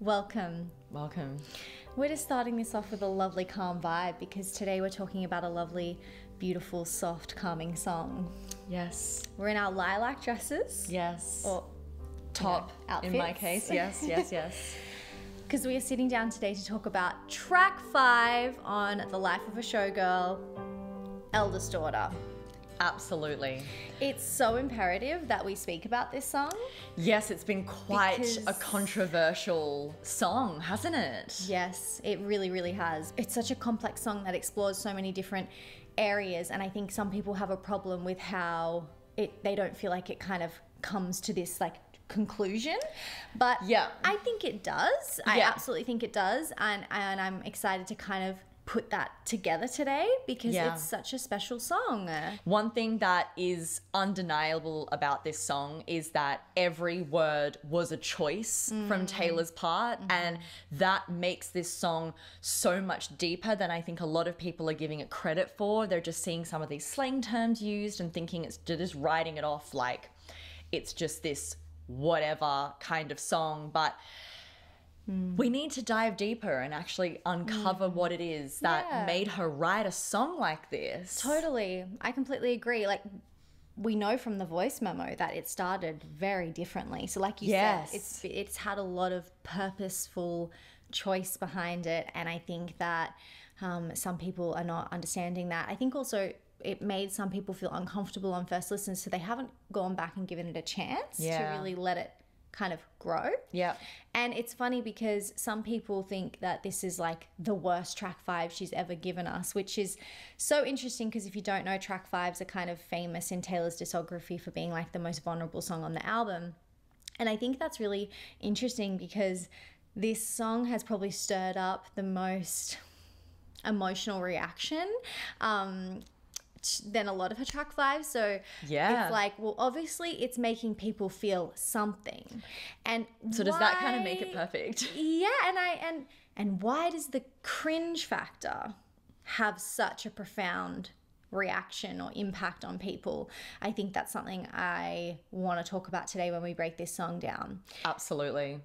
Welcome. Welcome. We're just starting this off with a lovely calm vibe because today we're talking about a lovely, beautiful, soft, calming song. Yes. We're in our lilac dresses. Yes. Or top, outfits. in my case. Yes, yes, yes. Because we are sitting down today to talk about track 5 on The Life of a Showgirl, Eldest Daughter. Absolutely. It's so imperative that we speak about this song. Yes, it's been quite Because- a controversial song, hasn't it? Yes, it really, really has. It's such a complex song that explores so many different areas, and I think some people have a problem with how they don't feel like it kind of comes to this like conclusion, but Yeah. I think it does. I Yeah. absolutely think it does, and I'm excited to kind of put that together today because Yeah. it's such a special song. One thing that is undeniable about this song is that every word was a choice from Taylor's part, and that makes this song so much deeper than I think a lot of people are giving it credit for. They're just seeing some of these slang terms used and thinking they're just writing it off like it's just this whatever kind of song, but we need to dive deeper and actually uncover what it is that made her write a song like this. Totally. I completely agree. Like, we know from the voice memo that it started very differently. So like you Yes. said, it's had a lot of purposeful choice behind it. And I think that some people are not understanding that. I think also it made some people feel uncomfortable on first listen, so they haven't gone back and given it a chance to really let it kind of grow. Yeah. And it's funny because some people think that this is like the worst track 5 she's ever given us, which is so interesting because if you don't know, track 5s are kind of famous in Taylor's discography for being like the most vulnerable song on the album. And I think that's really interesting because this song has probably stirred up the most emotional reaction than a lot of her track 5s. So Yeah. it's like, well, obviously it's making people feel something. And So does that kind of make it perfect? Yeah, and why does the cringe factor have such a profound reaction or impact on people? I think that's something I want to talk about today when we break this song down. Absolutely.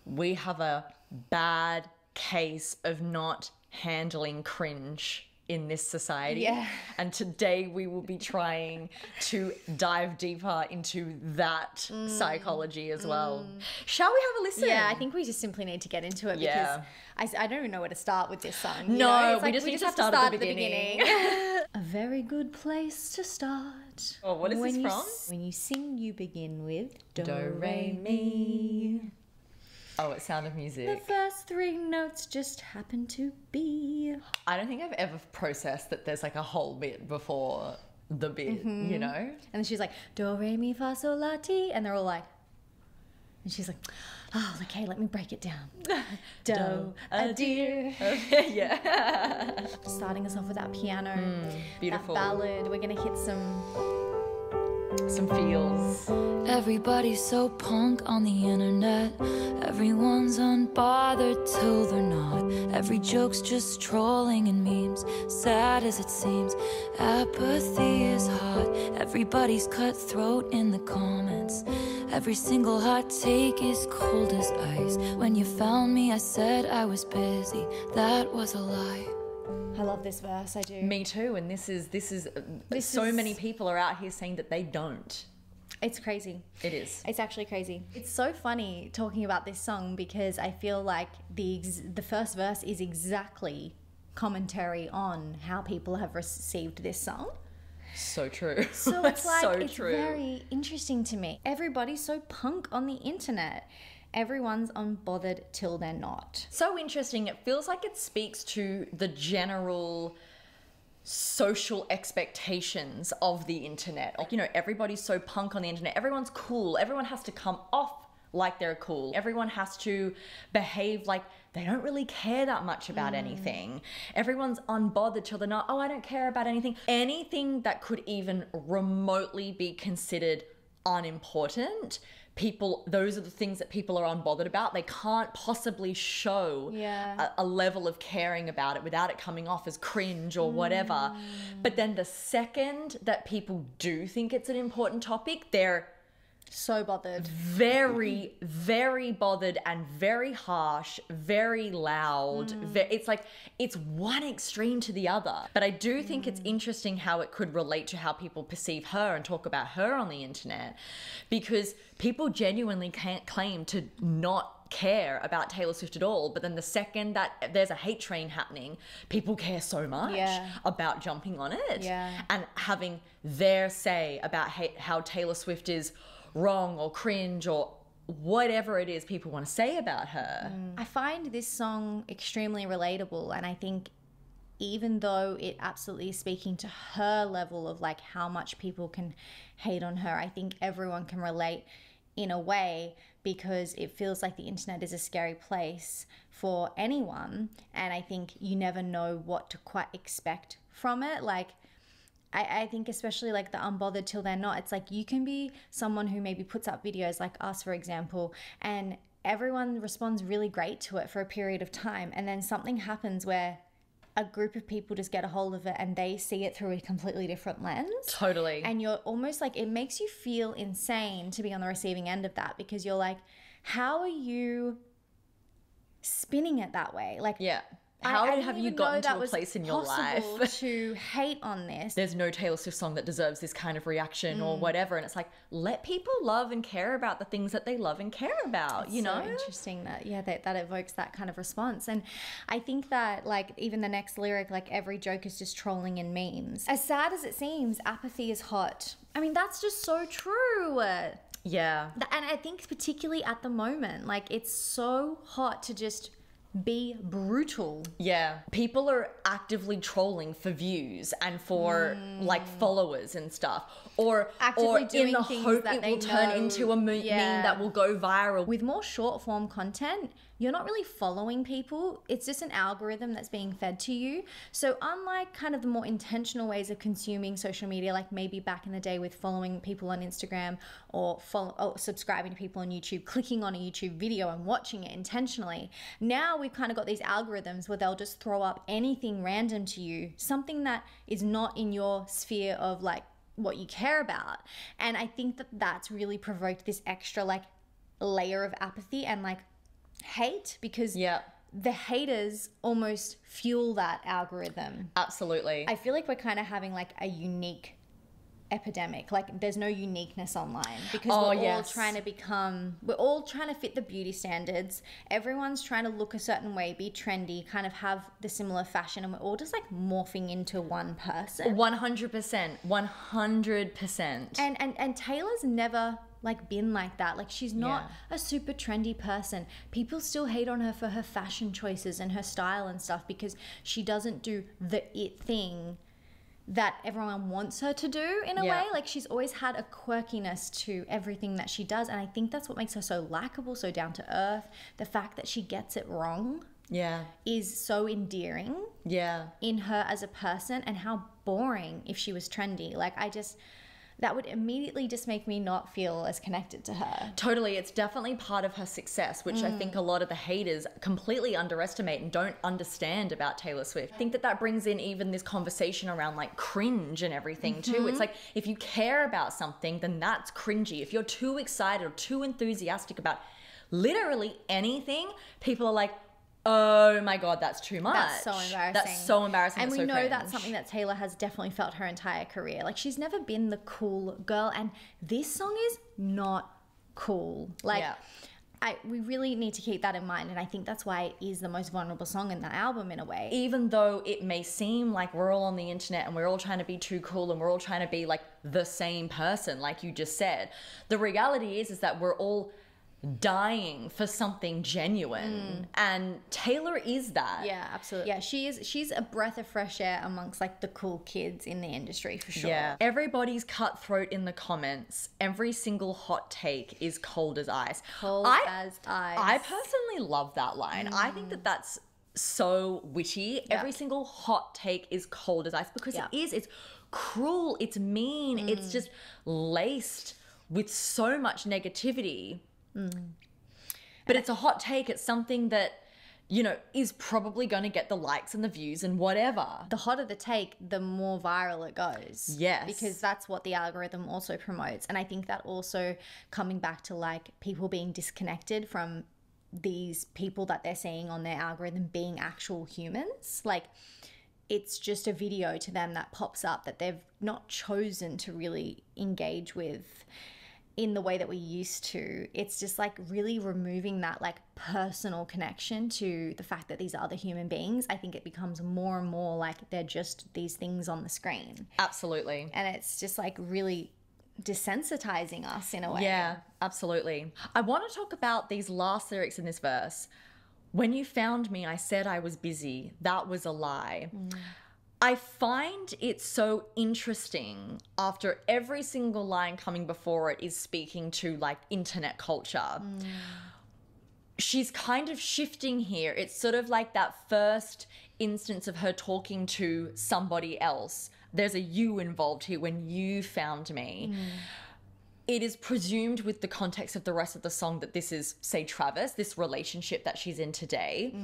We have a bad case of not handling cringe in this society. Yeah. And today we will be trying to dive deeper into that psychology as well. Shall we have a listen? Yeah, I think we just simply need to get into it Yeah. because I don't even know where to start with this song. No, It's we like just need to have start at the beginning. A very good place to start. Oh, what is this When you from? When you sing, you begin with Do, re, mi. Oh, it's Sound of The Music. first 3 notes just happen to be. I don't think I've ever processed that there's like a whole bit before the bit, you know? And then she's like, do, re, mi, fa, sol, la, ti. And they're all like, and she's like, oh, okay, let me break it down. Do, a dear. Yeah. Starting us off with that piano, Beautiful. that ballad. We're going to hit Some feels. Everybody's so punk on the internet. Everyone's unbothered till they're not. Every joke's just trolling and memes. Sad as it seems, apathy is hot. Everybody's cutthroat in the comments. Every single hot take is cold as ice. When you found me, I said I was busy. That was a lie. I love this verse, I do. Me too, and this is so is- many people are out here saying that they don't. It's crazy. It is. It's actually crazy. It's so funny talking about this song because I feel like the first verse is exactly commentary on how people have received this song. So true. So it's like, so it's true. very interesting to me. Everybody's so punk on the internet. Everyone's unbothered till they're not. So interesting. It feels like it speaks to the general social expectations of the internet. Like, you know, everybody's so punk on the internet. Everyone's cool. Everyone has to come off like they're cool. Everyone has to behave like they don't really care that much about anything. Everyone's unbothered till they're not, oh, I don't care about anything. Anything that could even remotely be considered unimportant, those are the things that people are unbothered about. They can't possibly show a level of caring about it without it coming off as cringe or whatever. But then the second that people do think it's an important topic, they're So bothered. Very, very bothered and very harsh, very loud. It's like, it's one extreme to the other. But I do think it's interesting how it could relate to how people perceive her and talk about her on the internet, because people genuinely can't claim to not care about Taylor Swift at all, but then the second that there's a hate train happening, people care so much about jumping on it and having their say about how Taylor Swift is wrong or cringe or whatever it is people want to say about her. I find this song extremely relatable, and I think even though it absolutely is speaking to her level of like how much people can hate on her, I think everyone can relate in a way, because it feels like the internet is a scary place for anyone, and I think you never know what to quite expect from it. Like I think especially like the unbothered till they're not, it's like you can be someone who maybe puts up videos like us, for example, and everyone responds really great to it for a period of time, and then something happens where a group of people just get a hold of it and they see it through a completely different lens. Totally. And you're almost like, it makes you feel insane to be on the receiving end of that, because you're like, how are you spinning it that way? Like, how I have didn't you even gotten know to that a was place in your possible life to hate on this? There's no Taylor Swift song that deserves this kind of reaction or whatever, and it's like, let people love and care about the things that they love and care about. It's you know, so interesting that that evokes that kind of response. And I think that like even the next lyric, like every joke is just trolling and memes. As sad as it seems, apathy is hot. I mean, that's just so true. Yeah. And I think particularly at the moment, like it's so hot to just be brutal. Yeah. People are actively trolling for views and for like followers and stuff. Or Actively doing in the things hope that it they will turn know- into a meme that will go viral. With more short form content, you're not really following people. It's just an algorithm that's being fed to you. So unlike kind of the more intentional ways of consuming social media, like maybe back in the day with following people on Instagram or subscribing to people on YouTube, clicking on a YouTube video and watching it intentionally, now we've kind of got these algorithms where they'll just throw up anything random to you, something that is not in your sphere of like what you care about. And I think that that's really provoked this extra like layer of apathy and like hate, because the haters almost fuel that algorithm. Absolutely. I feel like we're kind of having like a unique epidemic. Like there's no uniqueness online, because we're all trying to fit the beauty standards. Everyone's trying to look a certain way, be trendy, kind of have the similar fashion, and we're all just like morphing into one person. 100%. And Taylor's never like been like that. Like she's not a super trendy person. People still hate on her for her fashion choices and her style and stuff, because she doesn't do the it thing that everyone wants her to do in a way. Like she's always had a quirkiness to everything that she does, and I think that's what makes her so likable, so down to earth. The fact that she gets it wrong is so endearing in her as a person, and how boring if she was trendy. Like that would immediately just make me not feel as connected to her. Totally. It's definitely part of her success, which I think a lot of the haters completely underestimate and don't understand about Taylor Swift. I think that brings in even this conversation around like cringe and everything too. It's like, if you care about something, then that's cringy. If you're too excited or too enthusiastic about literally anything, people are like, oh my God, that's too much. That's so embarrassing. That's so embarrassing. And we so know cringe. that's something that Taylor has definitely felt her entire career. Like she's never been the cool girl, and this song is not cool. Like we really need to keep that in mind, and I think that's why it is the most vulnerable song in the album in a way. Even though it may seem like we're all on the internet and we're all trying to be too cool and we're all trying to be like the same person, like you just said, the reality is that we're all dying for something genuine, and Taylor is that. Yeah, absolutely. Yeah, she's a breath of fresh air amongst like the cool kids in the industry for sure. Yeah. Everybody's cutthroat in the comments. Every single hot take is cold as ice. Cold as ice. I personally love that line. I think that that's so witty. Every single hot take is cold as ice, because it's cruel, it's mean, it's just laced with so much negativity. But it's a hot take. It's something that you know, is probably going to get the likes and the views and whatever. The hotter the take, the more viral it goes. Yes. Because that's what the algorithm also promotes. And I think that also coming back to like people being disconnected from these people that they're seeing on their algorithm being actual humans. Like, it's just a video to them that pops up that they've not chosen to really engage with in the way that we used to. It's just like really removing that like personal connection to the fact that these are other human beings. I think it becomes more and more like they're just these things on the screen. Absolutely. And it's just like really desensitizing us in a way. Yeah, absolutely. I want to talk about these last lyrics in this verse. When you found me, I said I was busy. That was a lie. I find it so interesting after every single line coming before it is speaking to like internet culture. She's kind of shifting here. It's sort of like that first instance of her talking to somebody else. There's a you involved here when you found me. It is presumed with the context of the rest of the song that this is, say, Travis, this relationship that she's in today.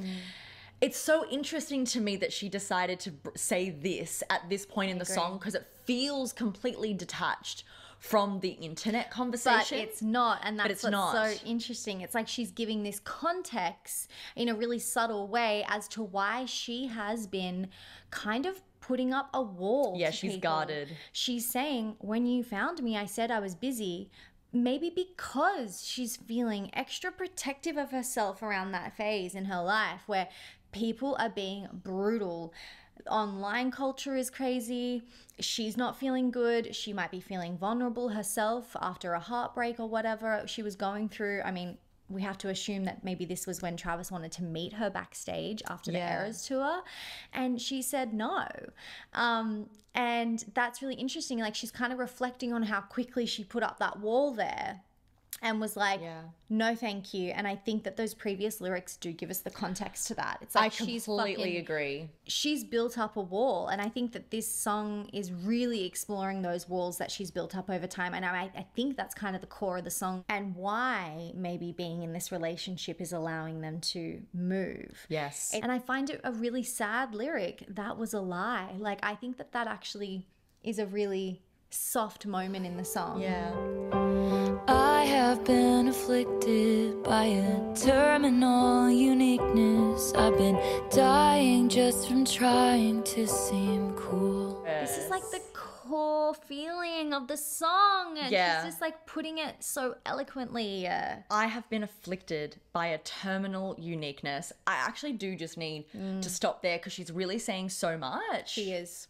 It's so interesting to me that she decided to say this at this point in the song because it feels completely detached from the internet conversation. But it's not, and that's what's not. so interesting. It's like she's giving this context in a really subtle way as to why she has been kind of putting up a wall. Yeah, to she's people. guarded. She's saying, when you found me, I said I was busy. Maybe because she's feeling extra protective of herself around that phase in her life where people are being brutal. Online culture is crazy. She's not feeling good. She might be feeling vulnerable herself after a heartbreak or whatever she was going through. I mean, we have to assume that maybe this was when Travis wanted to meet her backstage after the Eras tour, and she said no. And that's really interesting. Like, she's kind of reflecting on how quickly she put up that wall there and was like, no, thank you. And I think that those previous lyrics do give us the context to that. It's like I completely agree. She's built up a wall. And I think that this song is really exploring those walls that she's built up over time. And I think that's kind of the core of the song and why maybe being in this relationship is allowing them to move. Yes. And I find it a really sad lyric. That was a lie. Like, I think that that actually is a really soft moment in the song. Yeah. I have been afflicted by a terminal uniqueness. I've been dying just from trying to seem cool. This is like the core feeling of the song. And she's just like putting it so eloquently. I have been afflicted by a terminal uniqueness. I actually do just need to stop there because she's really saying so much. She is.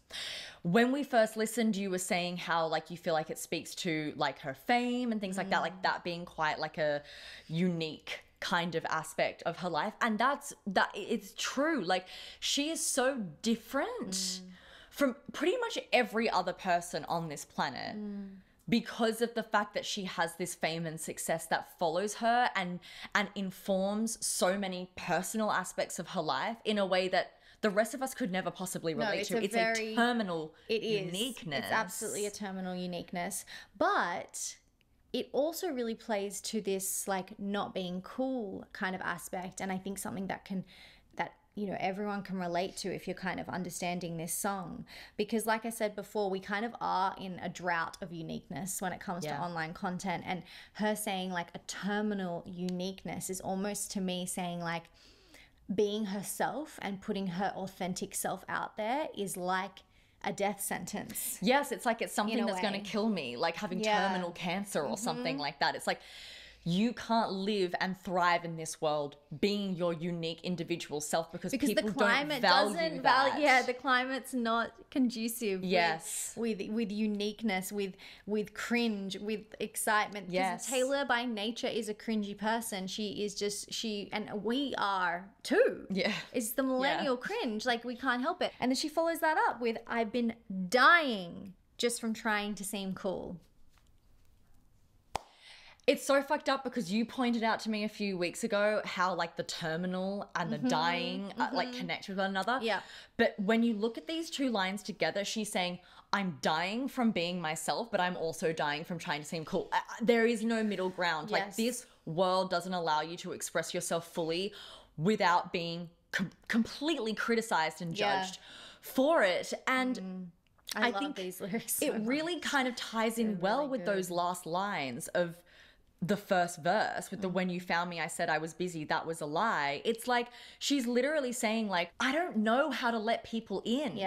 When we first listened, you were saying how like you feel like it speaks to like her fame and things like that being quite like a unique kind of aspect of her life. And that it's true. Like, she is so different from pretty much every other person on this planet because of the fact that she has this fame and success that follows her and informs so many personal aspects of her life in a way that the rest of us could never possibly relate to. It's a terminal uniqueness. It's absolutely a terminal uniqueness. But it also really plays to this like not being cool kind of aspect. And I think something that you know, everyone can relate to if you're kind of understanding this song. Because like I said before, we kind of are in a drought of uniqueness when it comes to online content. And her saying like a terminal uniqueness is almost to me saying like being herself and putting her authentic self out there is like a death sentence. Yes, it's like it's something that's going to kill me, like having terminal cancer or something like that. It's like you can't live and thrive in this world being your unique individual self because people the climate don't value that. Yeah, the climate's not conducive. Yes, with uniqueness, with cringe, with excitement. Yes, Taylor by nature is a cringy person. She is just and we are too. Yeah, it's the millennial cringe. Like, we can't help it. And then she follows that up with, "I've been dying just from trying to seem cool." It's so fucked up because you pointed out to me a few weeks ago how like the terminal and the dying like connect with one another. Yeah. But when you look at these two lines together, she's saying, I'm dying from being myself, but I'm also dying from trying to seem cool. There is no middle ground. Like, this world doesn't allow you to express yourself fully without being completely criticized and judged for it. And I love think these lyrics it so really much. kind of ties in well with those last lines of the first verse with the when you found me I said I was busy, that was a lie. It's like she's literally saying like, I don't know how to let people in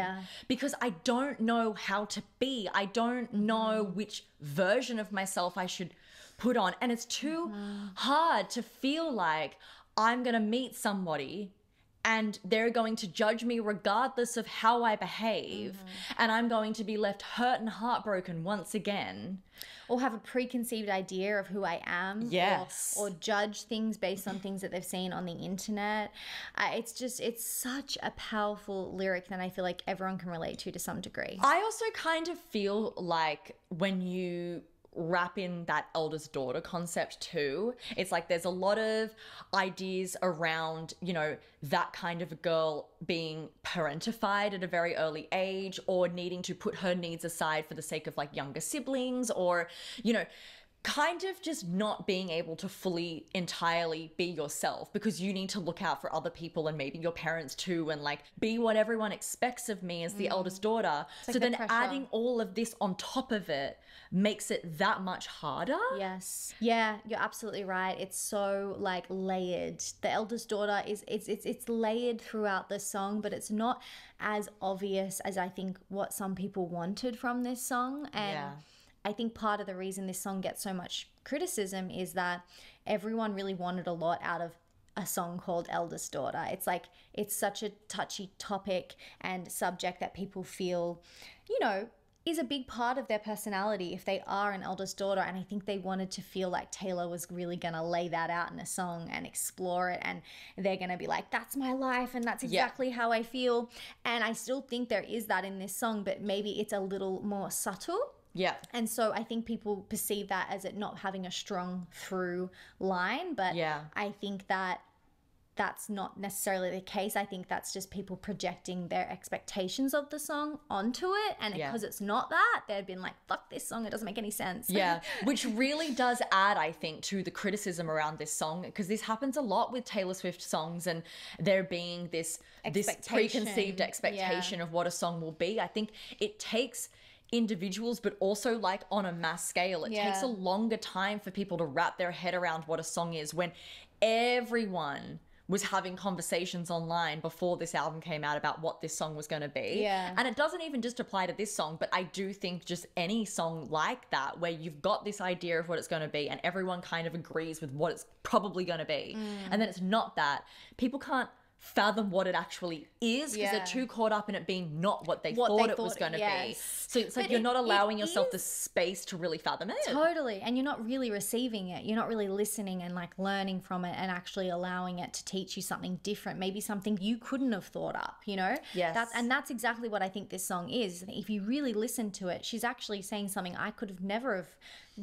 because I don't know how to be. I don't know which version of myself I should put on, and it's too hard to feel like I'm gonna meet somebody and they're going to judge me regardless of how I behave, and I'm going to be left hurt and heartbroken once again. Or have a preconceived idea of who I am. Yes. Or judge things based on things that they've seen on the internet. It's such a powerful lyric that I feel like everyone can relate to some degree. I also kind of feel like when you wrap in that eldest daughter concept too, it's like there's a lot of ideas around, you know, that kind of a girl being parentified at a very early age, or needing to put her needs aside for the sake of like younger siblings, or, you know, kind of just not being able to fully entirely be yourself because you need to look out for other people and maybe your parents too, and like be what everyone expects of me as the eldest daughter. Like so then pressure. adding all of this on top of it makes it that much harder. Yes. Yeah, you're absolutely right. It's so like layered. The eldest daughter is it's layered throughout the song, but it's not as obvious as I think what some people wanted from this song. And I think part of the reason this song gets so much criticism is that everyone really wanted a lot out of a song called Eldest Daughter. It's like, it's such a touchy topic and subject that people feel, you know, is a big part of their personality if they are an eldest daughter. And I think they wanted to feel like Taylor was really going to lay that out in a song and explore it. And they're going to be like, that's my life and that's exactly how I feel. And I still think there is that in this song, but maybe it's a little more subtle. Yeah. And so I think people perceive that as it not having a strong through line. But I think that that's not necessarily the case. I think that's just people projecting their expectations of the song onto it. And because it's not that, they've been like, fuck this song, it doesn't make any sense. Yeah, which really does add, I think, to the criticism around this song, because this happens a lot with Taylor Swift songs, and there being this preconceived expectation of what a song will be. I think it takes individuals, but also like on a mass scale, it takes a longer time for people to wrap their head around what a song is when everyone was having conversations online before this album came out about what this song was going to be. Yeah. And it doesn't even just apply to this song, but I do think just any song like that, where you've got this idea of what it's going to be and everyone kind of agrees with what it's probably going to be. And then it's not that. People can't fathom what it actually is because they're too caught up in it being not what they thought it was going to be. So it's like you're not allowing yourself the space to really fathom it. Totally. And you're not really receiving it. You're not really listening and like learning from it and actually allowing it to teach you something different, maybe something you couldn't have thought up, you know? Yes. That's exactly what I think this song is. If you really listen to it, she's actually saying something I could have never have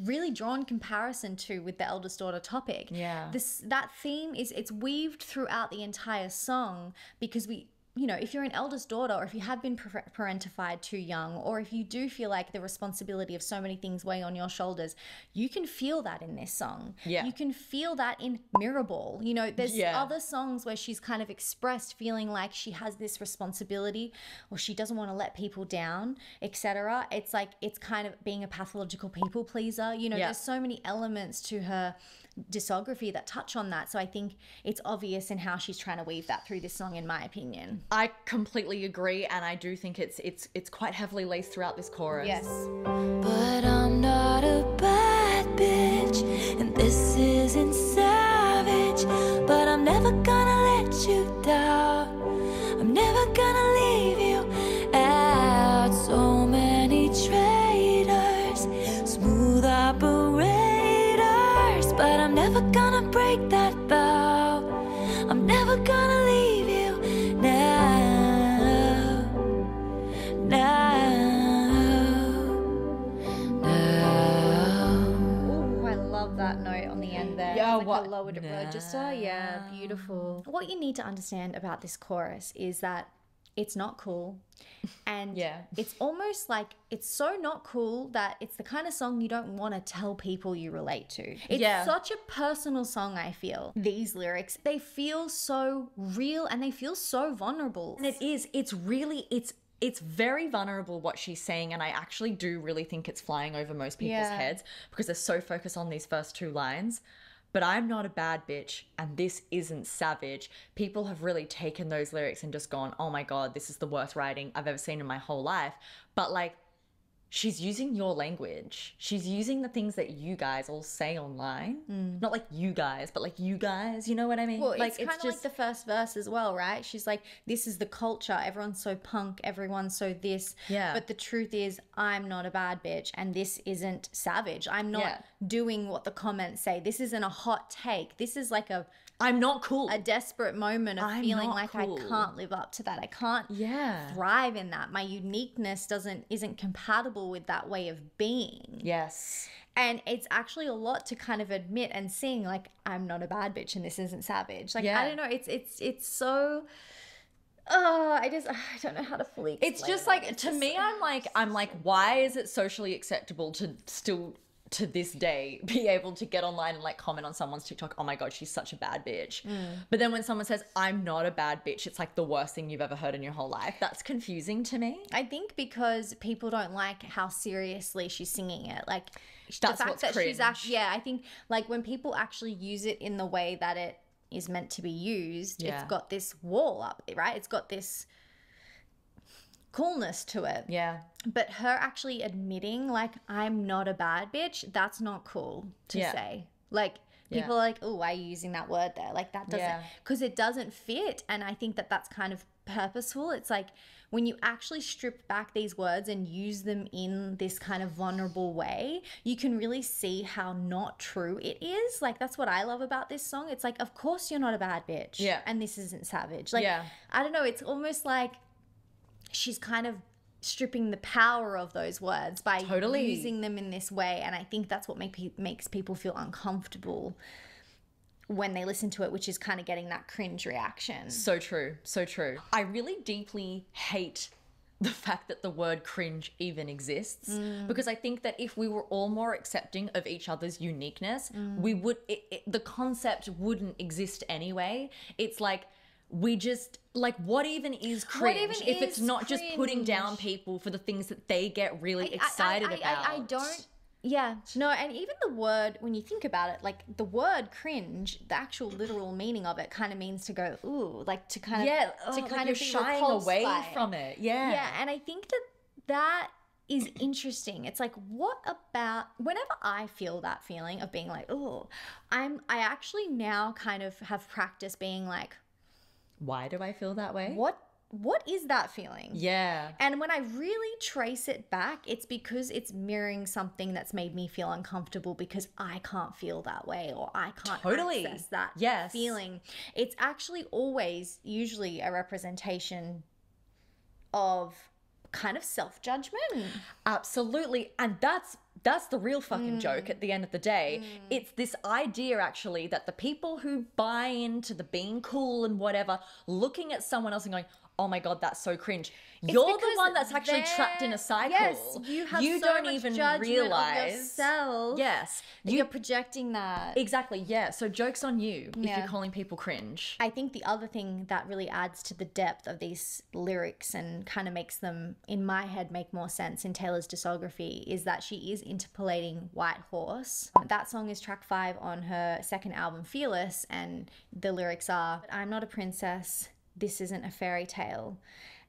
really drawn comparison to with the eldest daughter topic. Yeah. That theme it's weaved throughout the entire song because you know, if you're an eldest daughter, or if you have been parentified too young, or if you do feel like the responsibility of so many things weigh on your shoulders, you can feel that in this song. Yeah. You can feel that in Mirrorball. You know, there's other songs where she's kind of expressed feeling like she has this responsibility or she doesn't want to let people down, etc. It's like, it's kind of being a pathological people pleaser. You know, there's so many elements to her discography that touch on that. So I think it's obvious in how she's trying to weave that through this song, in my opinion. I completely agree, and I do think it's quite heavily laced throughout this chorus. Yes. But I'm not a bad bitch, and this isn't savage, but I'm never gonna let you down. I'm never gonna leave you out. So many traitors, smooth operators, but I'm never gonna break that vow. I'm never gonna leave you now. Ooh, I love that note on the end there. Yeah, It's like what? a lowered register. Yeah, beautiful. What you need to understand about this chorus is that it's not cool. And Yeah. it's almost like it's so not cool that it's the kind of song you don't want to tell people you relate to. It's Yeah. such a personal song, I feel. These lyrics, they feel so real and they feel so vulnerable. And it is. It's really, it's very vulnerable what she's saying, and I actually do really think it's flying over most people's heads because they're so focused on these first two lines. But I'm not a bad bitch, and this isn't savage. People have really taken those lyrics and just gone, oh my God, this is the worst writing I've ever seen in my whole life. But like, she's using your language. She's using the things that you guys all say online. Not like you guys, but like you guys, you know what I mean? Well, like, it's kind of like the first verse as well, right? She's like, this is the culture. Everyone's so punk. Everyone's so this. Yeah. But the truth is, I'm not a bad bitch and this isn't savage. I'm not doing what the comments say. This isn't a hot take. This is like I'm not cool. a desperate moment of I'm feeling not like cool. I can't live up to that. I can't thrive in that. My uniqueness isn't compatible with that way of being. Yes. And it's actually a lot to kind of admit and sing like, I'm not a bad bitch and this isn't savage. Like, I don't know. It's so... I don't know how to fully explain It's just it. like, It's to just me, I'm like, why is it socially acceptable to still, to this day, be able to get online and like comment on someone's TikTok, oh my God, she's such a bad bitch. But then when someone says, I'm not a bad bitch, it's like the worst thing you've ever heard in your whole life. That's confusing to me. I think because people don't like how seriously she's singing it. Like, That's the fact what's that cringe. she's I think like when people actually use it in the way that it is meant to be used, it's got this wall up, right? It's got this coolness to it. Yeah. But her actually admitting, like, I'm not a bad bitch, that's not cool to say. Like, people are like, oh, why are you using that word there? Like, that doesn't, because it doesn't fit. And I think that that's kind of purposeful. It's like when you actually strip back these words and use them in this kind of vulnerable way, you can really see how not true it is. Like, that's what I love about this song. It's like, of course you're not a bad bitch. Yeah. And this isn't savage. Like, I don't know. It's almost like she's kind of stripping the power of those words by using them in this way. And I think that's what makes people feel uncomfortable when they listen to it, which is kind of getting that cringe reaction. So true. So true. I really deeply hate the fact that the word cringe even exists, because I think that if we were all more accepting of each other's uniqueness, we would, the concept wouldn't exist anyway. It's like, we just, like, what even is cringe if it's not just putting down people for the things that they get really excited about? I don't, no, and even the word, when you think about it, like, the word cringe, the actual literal meaning of it kind of means to go, ooh, like, to kind of, to like kind you're of be shying repulsed away by it. from it. Yeah, and I think that is interesting. It's like, what about, whenever I feel that feeling of being like, oh, I actually now kind of have practiced being like, why do I feel that way? What is that feeling? Yeah. And when I really trace it back, it's because it's mirroring something that's made me feel uncomfortable because I can't feel that way or I can't access that feeling. It's actually always usually a representation of kind of self-judgment. Absolutely. And that's the real fucking joke at the end of the day. It's this idea, actually, that the people who buy into the being cool and whatever, looking at someone else and going, oh my God, that's so cringe. You're the one that's actually trapped in a cycle. Yes, you have so don't much even judgment realize of yourself. Yes. You're projecting that. Exactly, yeah. So joke's on you if you're calling people cringe. I think the other thing that really adds to the depth of these lyrics and kind of makes them, in my head, make more sense in Taylor's discography is that she is interpolating White Horse. That song is track 5 on her second album, Fearless, and the lyrics are, I'm not a princess, this isn't a fairy tale.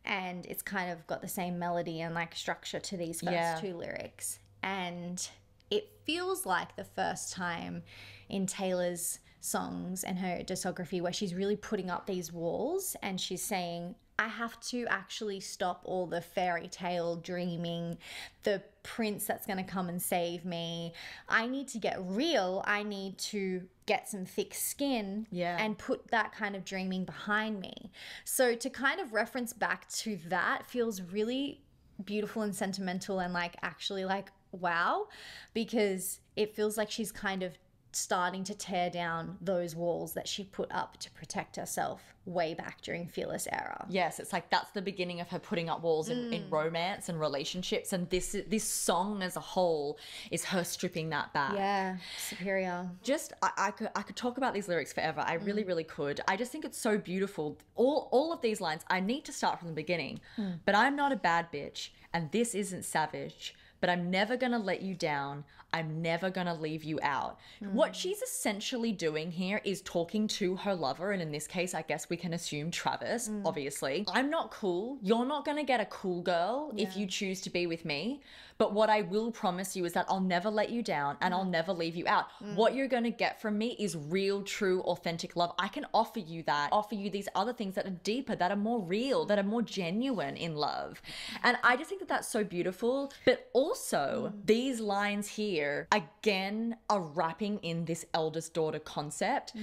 And it's kind of got the same melody and like structure to these first two lyrics. And it feels like the first time in Taylor's songs and her discography where she's really putting up these walls and she's saying, I have to actually stop all the fairy tale dreaming, the prince that's going to come and save me. I need to get real. I need to get some thick skin and put that kind of dreaming behind me. So to kind of reference back to that feels really beautiful and sentimental and like actually like, wow, because it feels like she's kind of starting to tear down those walls that she put up to protect herself way back during Fearless era. Yes, it's like that's the beginning of her putting up walls in romance and relationships, and this song as a whole is her stripping that back. Yeah, superior. Just I could talk about these lyrics forever. I really, really could. I just think it's so beautiful. All of these lines, I need to start from the beginning. But I'm not a bad bitch, and this isn't savage. But I'm never going to let you down. I'm never going to leave you out. What she's essentially doing here is talking to her lover, and in this case, I guess we can assume Travis, obviously. I'm not cool. You're not going to get a cool girl if you choose to be with me. But what I will promise you is that I'll never let you down and I'll never leave you out. What you're going to get from me is real, true, authentic love. I can offer you that, offer you these other things that are deeper, that are more real, that are more genuine in love. And I just think that that's so beautiful. But also, these lines here, again, are wrapping in this eldest daughter concept.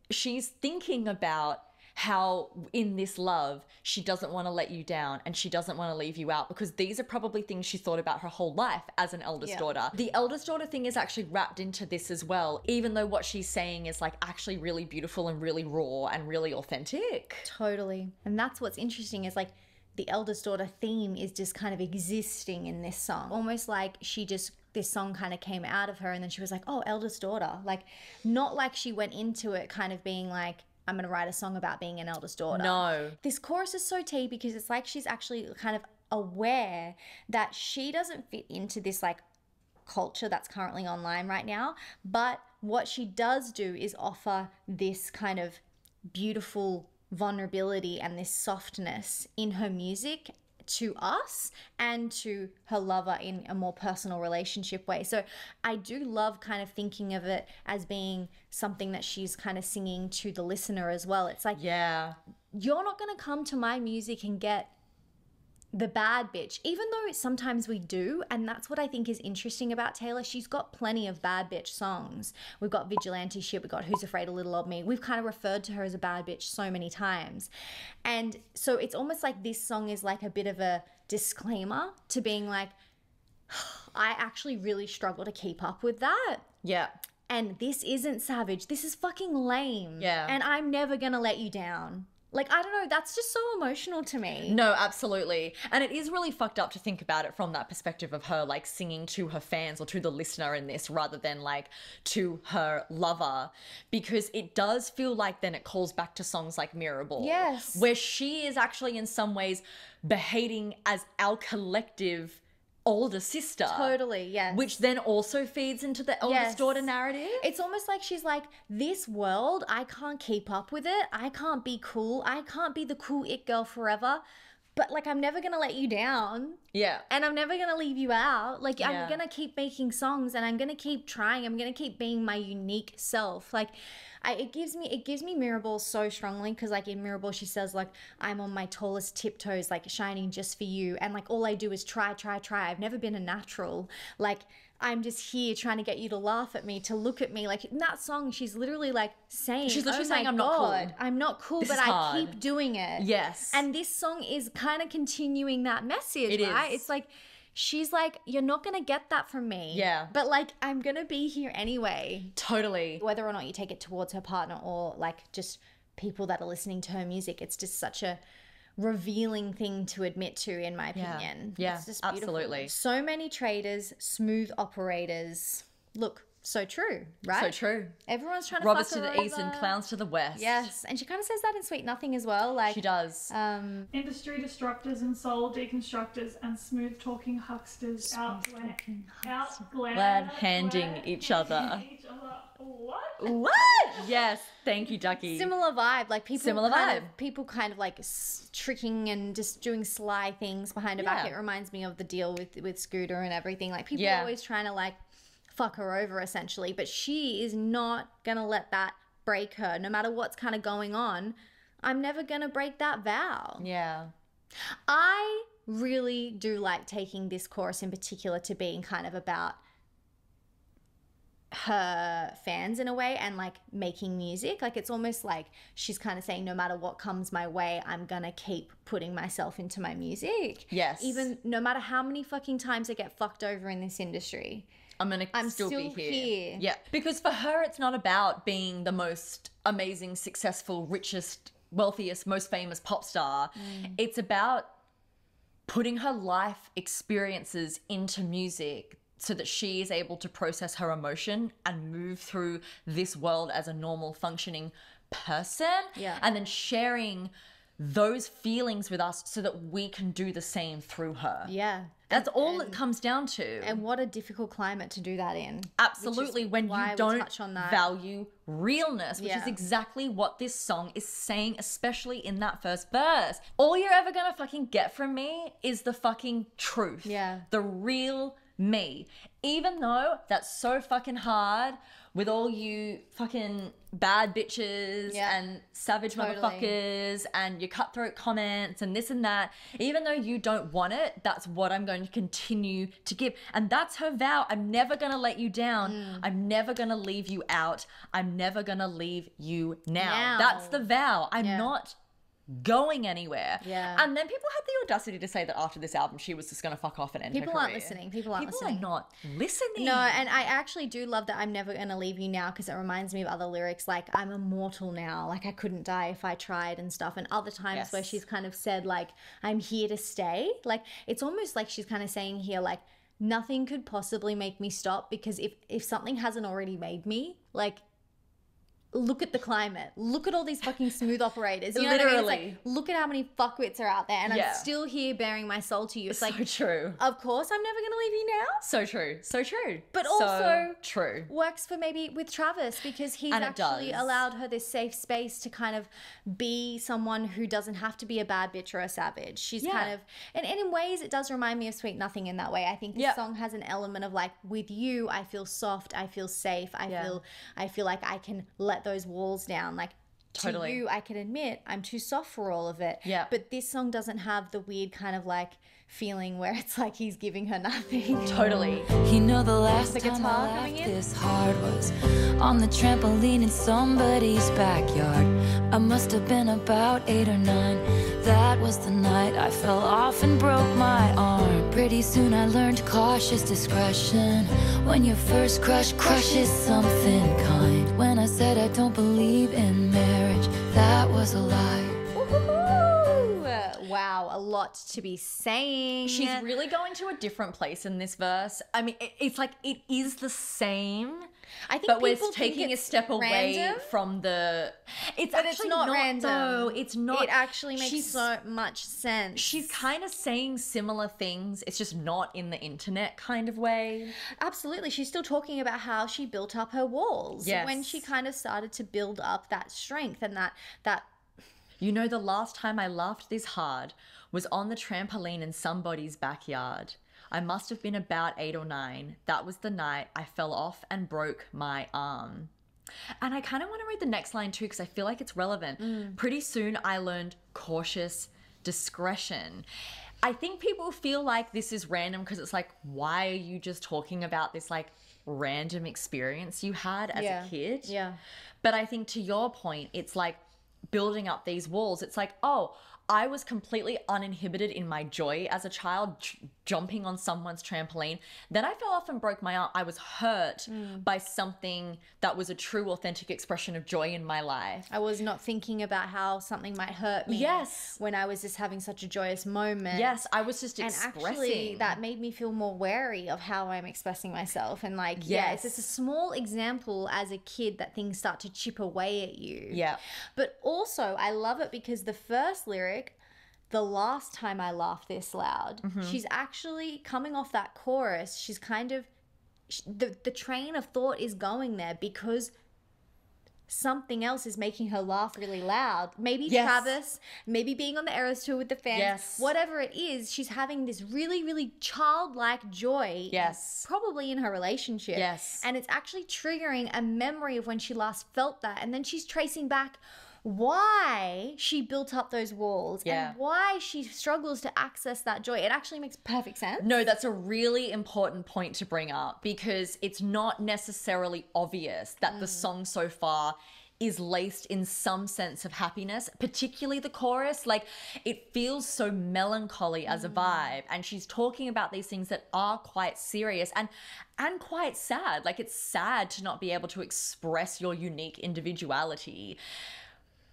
She's thinking about how in this love, she doesn't want to let you down and she doesn't want to leave you out, because these are probably things she thought about her whole life as an eldest daughter. The eldest daughter thing is actually wrapped into this as well, even though what she's saying is like actually really beautiful and really raw and really authentic. Totally. And that's what's interesting is like the eldest daughter theme is just kind of existing in this song. Almost like this song kind of came out of her and then she was like, oh, eldest daughter. Like, not like she went into it kind of being like, I'm going to write a song about being an eldest daughter. No. This chorus is so tea because it's like she's actually kind of aware that she doesn't fit into this like culture that's currently online right now. But what she does do is offer this kind of beautiful vulnerability and this softness in her music to us and to her lover in a more personal relationship way. So I do love kind of thinking of it as being something that she's kind of singing to the listener as well. It's like, Yeah. you're not going to come to my music and get the bad bitch, even though sometimes we do. And that's what I think is interesting about Taylor. She's got plenty of bad bitch songs. We've got Vigilante Shit, we've got Who's Afraid of Little Old Me. We've kind of referred to her as a bad bitch so many times. And so it's almost like this song is like a bit of a disclaimer to being like, I actually really struggle to keep up with that. Yeah. And this isn't savage. This is fucking lame. Yeah. And I'm never going to let you down. Like, I don't know, that's just so emotional to me. No, absolutely. And it is really fucked up to think about it from that perspective of her like singing to her fans or to the listener in this rather than like to her lover, because it does feel like then it calls back to songs like Mirror Ball. Yes. Where she is actually in some ways behaving as our collective older sister. Totally, yes. Which then also feeds into the eldest daughter narrative. It's almost like she's like, this world, I can't keep up with it. I can't be cool. I can't be the cool it girl forever. But like, I'm never going to let you down. Yeah. And I'm never going to leave you out. Like, Yeah. I'm going to keep making songs and I'm going to keep trying. I'm going to keep being my unique self. Like, it gives me Mirror Ball so strongly, because like in Mirror Ball she says like, I'm on my tallest tiptoes, like shining just for you, and like all I do is try. I've never been a natural. Like, I'm just here trying to get you to laugh at me, to look at me. Like in that song, she's literally like saying, She's literally oh saying, my I'm not cool. God, I'm not cool, This but is I hard. keep doing it. Yes. And this song is kind of continuing that message, It right? is. It's like, she's like, you're not going to get that from me. Yeah. But like, I'm going to be here anyway. Totally. Whether or not you take it towards her partner or like just people that are listening to her music, it's just such a revealing thing to admit to, in my opinion. Yeah, It's just beautiful. absolutely. So many traders, smooth operators. Look, so true, right? So true. Everyone's trying to Robbers fuck to her the east over. and clowns to the west. Yes, and she kind of says that in Sweet Nothing as well. Like, She does. Industry destructors and soul deconstructors and smooth talking hucksters Glad handing each other. What? What? Yes. Thank you, Ducky. similar vibe, like people Similar kind vibe. of people kind of like tricking and just doing sly things behind her back. Yeah. It reminds me of the deal with Scooter and everything. Like people Yeah. are always trying to like fuck her over essentially, but she is not gonna let that break her. No matter what's kind of going on, I'm never gonna break that vow. Yeah. I really do like taking this chorus in particular to being kind of about her fans in a way and like making music. Like it's almost like she's kind of saying, no matter what comes my way, I'm gonna keep putting myself into my music. Yes. Even no matter how many fucking times I get fucked over in this industry. I'm still be here. here. Yeah. Because for her, it's not about being the most amazing, successful, richest, wealthiest, most famous pop star. It's about putting her life experiences into music so that she is able to process her emotion and move through this world as a normal functioning person. Yeah. And then sharing those feelings with us so that we can do the same through her. Yeah. That's all it comes down to. And what a difficult climate to do that in. Absolutely, when why you we don't touch on that. value realness, which is Yeah. exactly what this song is saying, especially in that first verse. All you're ever gonna fucking get from me is the fucking truth. Yeah. The real me. Even though that's so fucking hard with all you fucking bad bitches Yeah. and savage Totally. motherfuckers and your cutthroat comments and this and that, even though you don't want it, that's what I'm going to continue to give. And that's her vow. I'm never going to let you down. I'm never going to leave you out. I'm never going to leave you now. That's the vow. I'm Yeah. not going anywhere. Yeah. And then people had the audacity to say that after this album she was just going to fuck off and end her People aren't career. listening. People aren't listening. Are not listening. No, and I actually do love that I'm never going to leave you now, because it reminds me of other lyrics like I'm immortal now, like I couldn't die if I tried and stuff, and other times Yes. where she's kind of said like I'm here to stay. Like it's almost like she's kind of saying here like nothing could possibly make me stop, because if something hasn't already made me, like look at the climate. Look at all these fucking smooth operators. You know what I mean? It's like, Literally. look at how many fuckwits are out there, and Yeah. I'm still here bearing my soul to you. It's So like, true. of course I'm never going to leave you now. So true. So true. But So also true. works for maybe with Travis, because he's And it actually does. allowed her this safe space to kind of be someone who doesn't have to be a bad bitch or a savage. She's Yeah. kind of, and in ways it does remind me of Sweet Nothing in that way. I think this Yeah. song has an element of like, with you I feel soft, I feel safe, Yeah. I feel like I can let those walls down. Like Totally. to you I can admit I'm too soft for all of it. Yeah. But this song doesn't have the weird kind of like feeling where it's like he's giving her nothing. Totally. You know the last The time guitar I coming laughed in? this hard was on the trampoline in somebody's backyard. I must have been about 8 or 9. That was the night I fell off and broke my arm. Pretty soon I learned cautious discretion. When your first crush crushes something kind. When I said I don't believe in marriage, that was a lie. Woohoo! Wow, a lot to be saying. She's really going to a different place in this verse. I mean, it's like it is the same, I think but we're people taking think a it's step away random, from the. It's but actually it's not random. No, it's not. It actually makes She's- so much sense. She's kind of saying similar things. It's just not in the internet kind of way. Absolutely. She's still talking about how she built up her walls Yes. when she kind of started to build up that strength and that You know, the last time I laughed this hard was on the trampoline in somebody's backyard. I must have been about 8 or 9. That was the night I fell off and broke my arm. And I kind of want to read the next line too, because I feel like it's relevant. Pretty soon I learned cautious discretion. I think people feel like this is random because it's like, why are you just talking about this like random experience you had as a kid? Yeah. But I think to your point, it's like building up these walls. It's like, oh, I was completely uninhibited in my joy as a child, jumping on someone's trampoline. Then I fell off and broke my arm. I was hurt by something that was a true, authentic expression of joy in my life. I was not thinking about how something might hurt me. Yes. When I was just having such a joyous moment. Yes, I was just And expressing. actually, that made me feel more wary of how I'm expressing myself. And like, yeah, it's just a small example as a kid that things start to chip away at you. Yeah. But also, I love it because the first lyric, the last time I laughed this loud, she's actually coming off that chorus. She's kind of, the train of thought is going there because something else is making her laugh really loud. Maybe Yes. Travis, maybe being on the Eras tour with the fans, Yes. whatever it is, she's having this really, really childlike joy. Yes. Probably in her relationship. Yes. And it's actually triggering a memory of when she last felt that. And then she's tracing back why she built up those walls Yeah. and why she struggles to access that joy. It actually makes perfect sense. No, that's a really important point to bring up because it's not necessarily obvious that the song so far is laced in some sense of happiness, particularly the chorus. Like, it feels so melancholy as a vibe, and she's talking about these things that are quite serious and quite sad. Like, it's sad to not be able to express your unique individuality.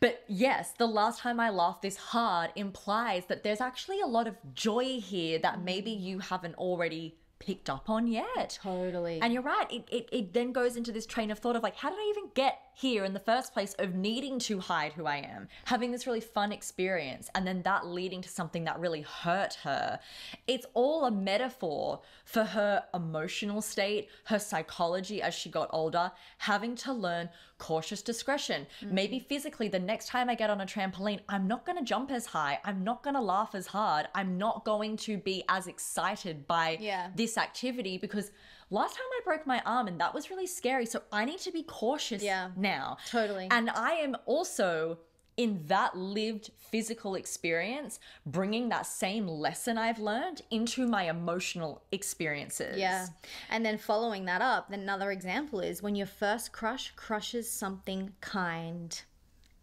But yes, the last time I laughed this hard implies that there's actually a lot of joy here that maybe you haven't already picked up on yet. Totally. And you're right. It then goes into this train of thought of like, how did I even get here in the first place, of needing to hide who I am, having this really fun experience, and then that leading to something that really hurt her. It's all a metaphor for her emotional state, her psychology as she got older, having to learn cautious discretion. Maybe physically, the next time I get on a trampoline, I'm not going to jump as high. I'm not going to laugh as hard. I'm not going to be as excited by this activity, because last time I broke my arm and that was really scary. So I need to be cautious now. Totally. And I am also, in that lived physical experience, bringing that same lesson I've learned into my emotional experiences. Yeah. And then following that up, then another example is when your first crush crushes something kind.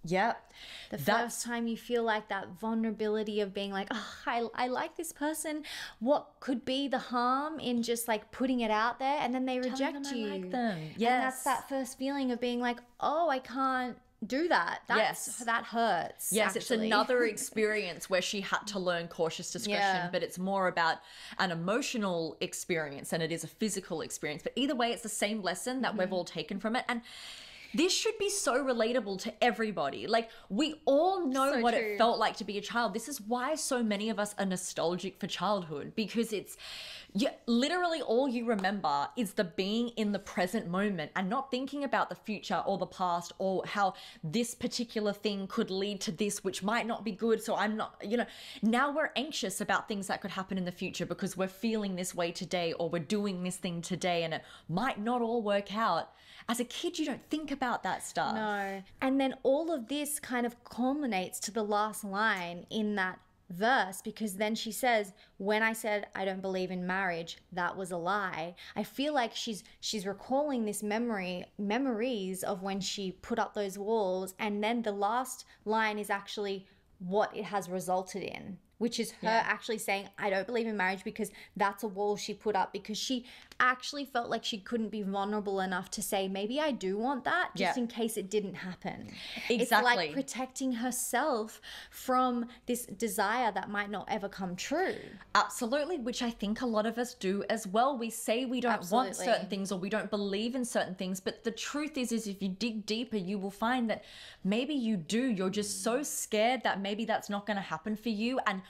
Yep. The first time you feel like that vulnerability of being like, oh, I like this person. What could be the harm in just like putting it out there, and then they reject you? I like them. Yes. And that's that first feeling of being like, oh, I can't do that. That hurts. Yes, actually. It's another experience where she had to learn cautious discretion, but it's more about an emotional experience than it is a physical experience. But either way, it's the same lesson that we've all taken from it. And this should be so relatable to everybody. Like, we all know what it felt like to be a child. This is why so many of us are nostalgic for childhood, because it's literally all you remember is the being in the present moment and not thinking about the future or the past or how this particular thing could lead to this, which might not be good. So I'm not, now we're anxious about things that could happen in the future because we're feeling this way today, or we're doing this thing today and it might not all work out. As a kid, you don't think about that stuff. No. And then all of this kind of culminates to the last line in that verse, because then she says, when I said I don't believe in marriage, that was a lie. I feel like she's recalling this memories of when she put up those walls, and then the last line is actually what it has resulted in, which is her actually saying, I don't believe in marriage, because that's a wall she put up because she actually felt like she couldn't be vulnerable enough to say, maybe I do want that, just in case it didn't happen. Exactly. It's like protecting herself from this desire that might not ever come true. Absolutely, which I think a lot of us do as well. We say we don't want certain things or we don't believe in certain things, but the truth is if you dig deeper, you will find that maybe you do. You're just so scared that maybe that's not going to happen for you, and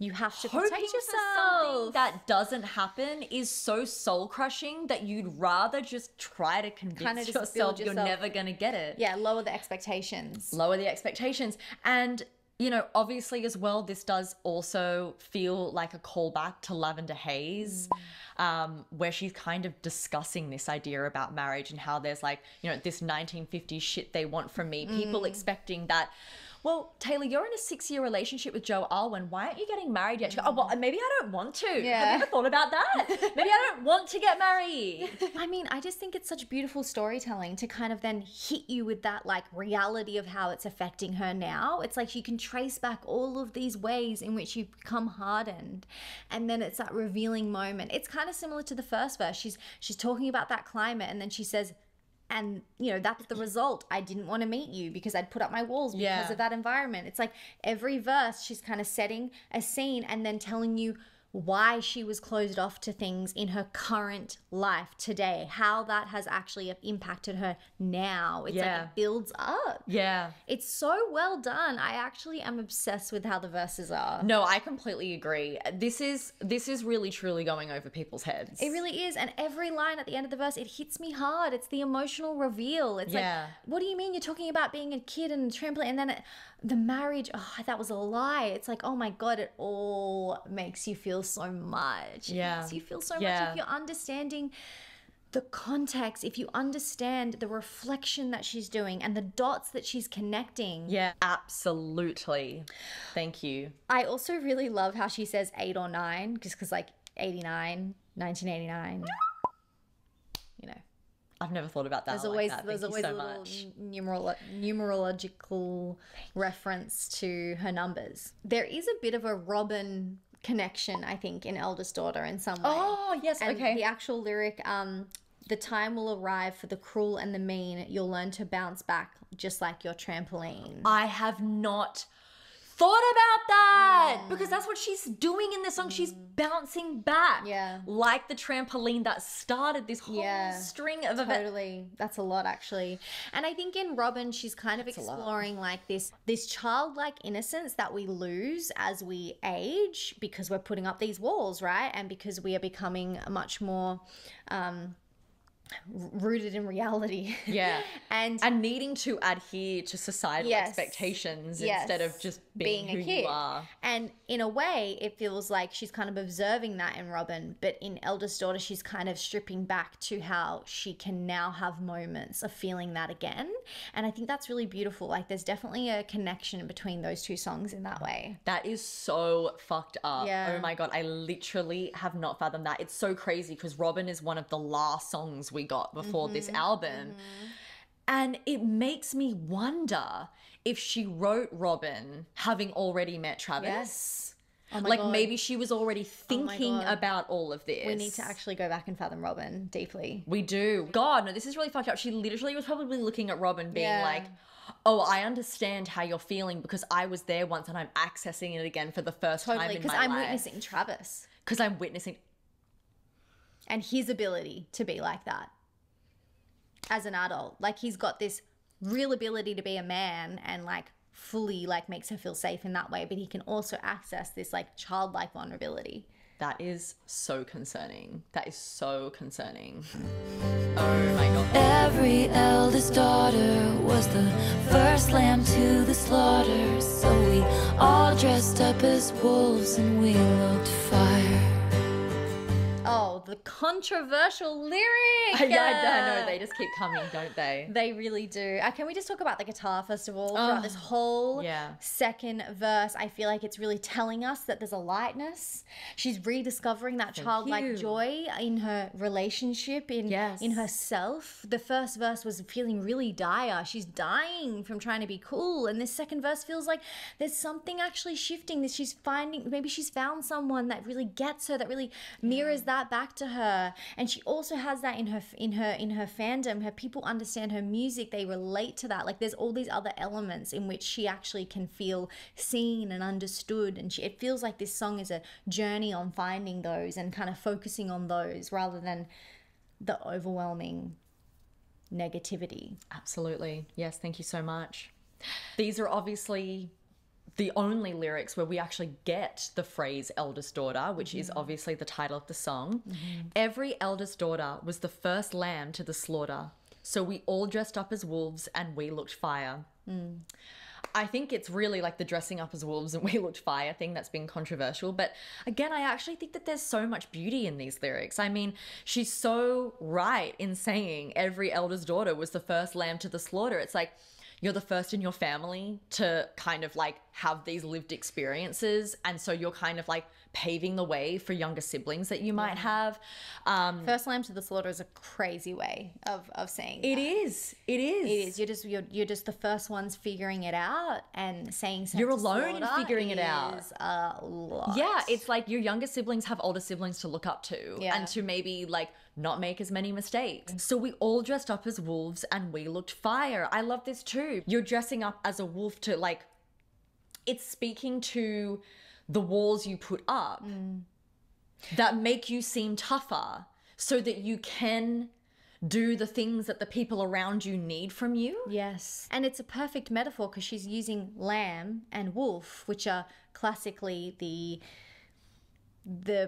you have to protect hoping yourself. for something that doesn't happen is so soul crushing that you'd rather just try to convince yourself you're never going to get it. Yeah, lower the expectations. Lower the expectations. And, obviously as well, this does also feel like a callback to Lavender Haze, where she's kind of discussing this idea about marriage and how there's like, this 1950s shit they want from me. People expecting that, well, Taylor, you're in a 6-year relationship with Joe Alwyn. Why aren't you getting married yet? She goes, oh, well, maybe I don't want to. Yeah. Have you ever thought about that? Maybe I don't want to get married. I mean, I just think it's such beautiful storytelling to kind of then hit you with that like reality of how it's affecting her now. It's like you can trace back all of these ways in which you've become hardened. And then it's that revealing moment. It's kind of similar to the first verse. She's talking about that climate, and then she says, and that's the result. I didn't want to meet you because I'd put up my walls because of that environment. It's like every verse she's kind of setting a scene and then telling you why she was closed off to things in her current life today, how that has actually impacted her now. It's like it builds up. Yeah. It's so well done. I actually am obsessed with how the verses are. No, I completely agree. This is really truly going over people's heads. It really is. And every line at the end of the verse, it hits me hard. It's the emotional reveal. It's like, what do you mean you're talking about being a kid and a trampoline, and then the marriage, that was a lie. It's like, oh my God, it all makes you feel so much. It makes you feel so much if you're understanding the context, if you understand the reflection that she's doing and the dots that she's connecting. Yeah, absolutely. Thank you. I also really love how she says 8 or 9, just because like 89, 1989, I've never thought about that. There's I like always that. there's Thank you always so a little much. numerological reference to her numbers. There is a bit of a Robin connection, I think, in Eldest Daughter in some way. Oh, yes, And okay. the actual lyric, the time will arrive for the cruel and the mean. You'll learn to bounce back just like your trampoline. I have not thought about that because that's what she's doing in this song. She's bouncing back. Yeah. Like the trampoline that started this whole string of events. Totally. That's a lot, actually. And I think in Robin, she's kind of exploring like this childlike innocence that we lose as we age because we're putting up these walls, right? And because we are becoming much more rooted in reality. Yeah. and needing to adhere to societal expectations instead of just being who a kid. you are. And in a way, it feels like she's kind of observing that in Robin, but in Eldest Daughter, she's kind of stripping back to how she can now have moments of feeling that again. And I think that's really beautiful. Like there's definitely a connection between those two songs in that way. That is so fucked up. Yeah. Oh my God. I literally have not fathomed that. It's so crazy because Robin is one of the last songs we got before this album. And it makes me wonder if she wrote Robin having already met Travis. Yes. Oh my like God. maybe she was already thinking God. about all of this. We need to actually go back and fathom Robin deeply. We do. God, no, this is really fucked up. She literally was probably looking at Robin being Yeah. like, oh, I understand how you're feeling because I was there once and I'm accessing it again for the first time Totally, in because my I'm life. witnessing Travis Because I'm witnessing. and his ability to be like that as an adult. Like he's got this real ability to be a man and like fully like makes her feel safe in that way, but he can also access this like childlike vulnerability. That is so concerning. That is so concerning. Oh my God. Every eldest daughter was the first lamb to the slaughter. So we all dressed up as wolves and we looked fire. Oh, the controversial lyric. Yeah, I know. They just keep coming, don't they? They really do. Can we just talk about the guitar first of all? Throughout this whole second verse, I feel like it's really telling us that there's a lightness. She's rediscovering that childlike joy in her relationship, in herself. The first verse was feeling really dire. She's dying from trying to be cool, and this second verse feels like there's something actually shifting. That she's finding, maybe she's found someone that really gets her, that really mirrors that back to her. And she also has that in her fandom. Her people understand her music, they relate to that. Like there's all these other elements in which she actually can feel seen and understood, and it feels like this song is a journey on finding those and kind of focusing on those rather than the overwhelming negativity. Absolutely. Yes, thank you so much. These are obviously the only lyrics where we actually get the phrase eldest daughter, which is obviously the title of the song. Every eldest daughter was the first lamb to the slaughter. So we all dressed up as wolves and we looked fire. I think it's really like the dressing up as wolves and we looked fire thing that's been controversial. But again, I actually think that there's so much beauty in these lyrics. I mean, she's so right in saying every eldest daughter was the first lamb to the slaughter. It's like, you're the first in your family to kind of like have these lived experiences. And so you're kind of like paving the way for younger siblings that you might have. First lamb to the slaughter is a crazy way of saying It that. is. It is. It is. You're just the first ones figuring it out, and saying sent You're to alone in slaughter figuring it out. is a lot. Yeah, it's like your younger siblings have older siblings to look up to and to maybe like not make as many mistakes. So we all dressed up as wolves and we looked fire. I love this too. You're dressing up as a wolf to like, it's speaking to the walls you put up that make you seem tougher so that you can do the things that the people around you need from you. Yes. And it's a perfect metaphor because she's using lamb and wolf, which are classically the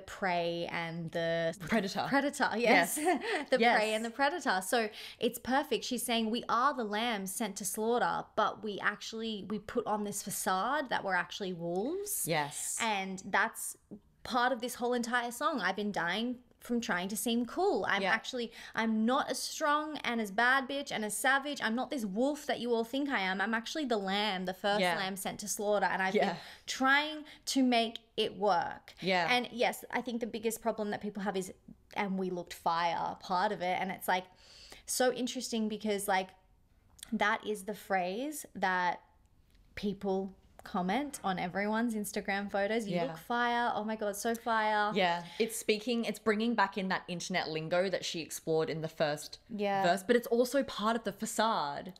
prey and the Predator. Yes. The Yes. prey and the predator. So it's perfect. She's saying we are the lambs sent to slaughter, but we put on this facade that we're actually wolves. Yes. And that's part of this whole entire song. I've been dying from trying to seem cool. I'm not as strong and as bad bitch and as savage. I'm not this wolf that you all think I am. I'm actually the lamb, the first lamb sent to slaughter. And I've been trying to make it work. Yeah. And yes, I think the biggest problem that people have is, and we looked fire, part of it. And it's like, so interesting because like that is the phrase that people comment on everyone's Instagram photos. You look fire. Oh my God, so fire. Yeah. It's bringing back in that internet lingo that she explored in the first verse, but it's also part of the facade.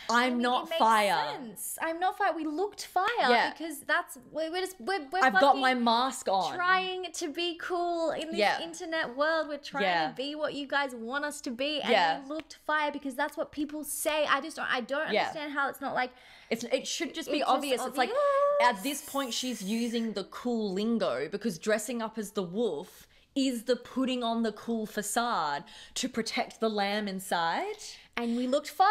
I'm not fire. Sense. I'm not fire. We looked fire because that's, we're I've got my mask on. Trying to be cool in this internet world. We're trying to be what you guys want us to be. And we looked fire because that's what people say. I don't understand how it's not like, it should just be obvious. It's like at this point she's using the cool lingo because dressing up as the wolf is the putting on the cool facade to protect the lamb inside. And we looked fire.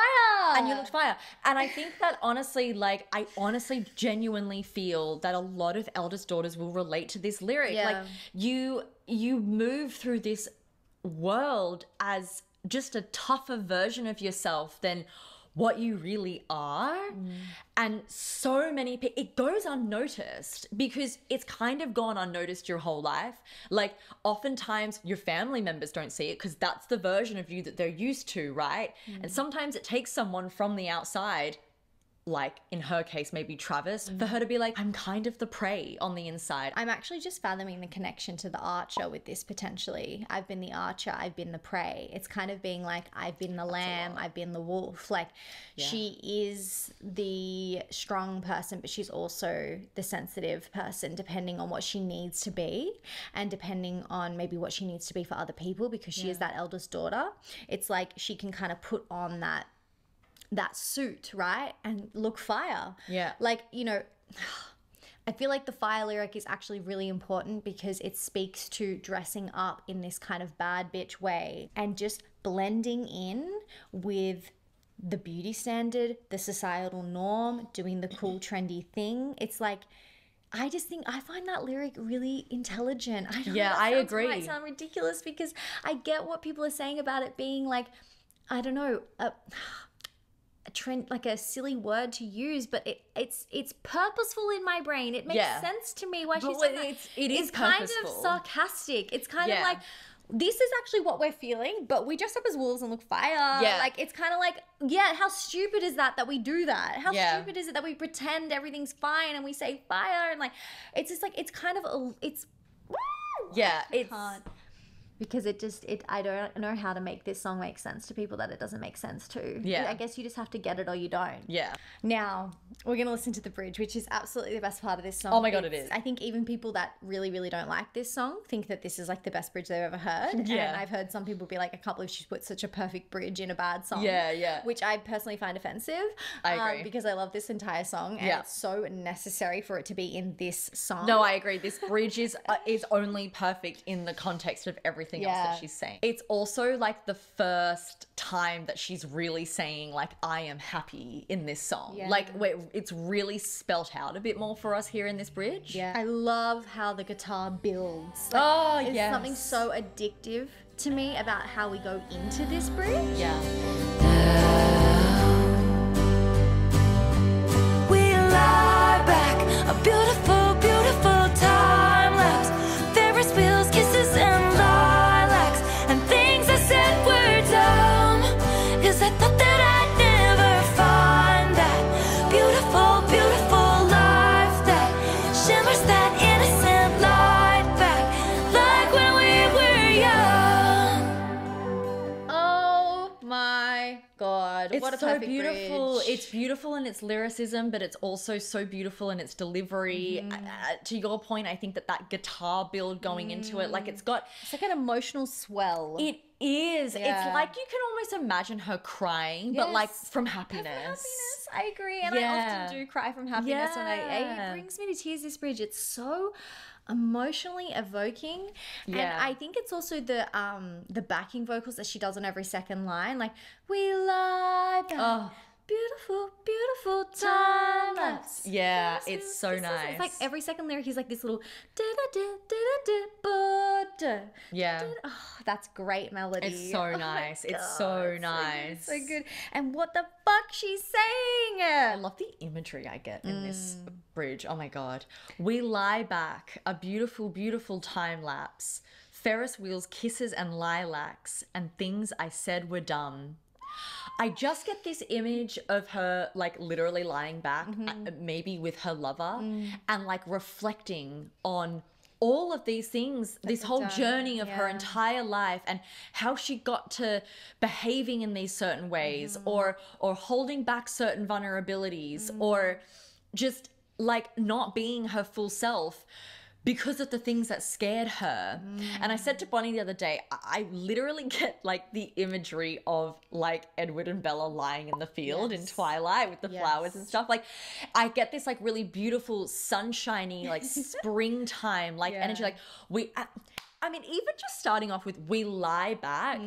And you looked fire. And I think that honestly, like, I honestly genuinely feel that a lot of eldest daughters will relate to this lyric. Yeah. Like you move through this world as just a tougher version of yourself than what you really are. And so many people, it goes unnoticed because it's kind of gone unnoticed your whole life. Like oftentimes your family members don't see it because that's the version of you that they're used to, right? And sometimes it takes someone from the outside, like in her case maybe Travis, for her to be like, I'm kind of the prey on the inside. I'm actually just fathoming the connection to the archer with this potentially. I've been the archer, I've been the prey. It's kind of being like, I've been the lamb, I've been the wolf. Like she is the strong person, but she's also the sensitive person depending on what she needs to be and depending on maybe what she needs to be for other people because she is that eldest daughter. It's like she can kind of put on that suit, right? And look fire. Yeah. Like, you know, I feel like the fire lyric is actually really important because it speaks to dressing up in this kind of bad bitch way and just blending in with the beauty standard, the societal norm, doing the cool, trendy thing. It's like, I just think I find that lyric really intelligent. I know I agree. It might sound ridiculous because I get what people are saying about it being like, I don't know, a trend, like a silly word to use, but it's purposeful in my brain. It makes sense to me why she's saying that. It's kind purposeful. of sarcastic. It's kind of like, this is actually what we're feeling, but we dress up as wolves and look fire. Yeah. Like, it's kind of like, how stupid is that we do that? How stupid is it that we pretend everything's fine and we say fire? And like, it's just like, it's kind of, it's because I don't know how to make this song make sense to people that it doesn't make sense to. Yeah. I guess you just have to get it or you don't. Yeah. Now, we're going to listen to the bridge, which is absolutely the best part of this song. Oh my God, it is. I think even people that really, really don't like this song think that this is like the best bridge they've ever heard. Yeah. And I've heard some people be like, I can't believe she's put such a perfect bridge in a bad song. Yeah. Which I personally find offensive. I agree. Because I love this entire song and it's so necessary for it to be in this song. No, I agree. This bridge is only perfect in the context of everything else that she's saying. It's also like the first time that she's really saying like, I am happy in this song. Yeah. Like it's really spelt out a bit more for us here in this bridge. Yeah. I love how the guitar builds. Like, it's something so addictive to me about how we go into this bridge. Yeah. We lie back, a beautiful, beautiful time lapse. Ferris wheels, kisses, and lilacs, and things I said were dumb, 'cause I thought that I'd never find that beautiful, beautiful life that shimmers that innocent light back, like when we were young. Oh my God. It's what a so perfect beautiful. bridge. It's beautiful in its lyricism, but it's also so beautiful in its delivery. To your point, I think that guitar build going into it, like it's got... It's like an emotional swell. It is. Yeah. It's like you can almost imagine her crying, but like from happiness. Happiness. I agree. And I often do cry from happiness when it brings me to tears, this bridge. It's so emotionally evoking. And I think it's also the backing vocals that she does on every second line. Like, we lie back. Beautiful, beautiful time lapse. Yeah, it's so nice. It's like every second lyric he's like this little da-da-da-da-da-da-da. Yeah. Oh, that's great melody. It's so nice. It's so nice. So good. And what the fuck she's saying? I love the imagery I get in this bridge. Oh my God. We lie back, a beautiful, beautiful time lapse. Ferris wheels, kisses and lilacs, and things I said were dumb. I just get this image of her like literally lying back, maybe with her lover, and like reflecting on all of these things, this whole journey of her entire life, and how she got to behaving in these certain ways, or holding back certain vulnerabilities, or just like not being her full self because of the things that scared her. And I said to Bonnie the other day, I literally get like the imagery of like Edward and Bella lying in the field in twilight with the flowers and stuff. Like I get this like really beautiful sunshiny, like springtime, like energy. Like I mean, even just starting off with "we lie back,"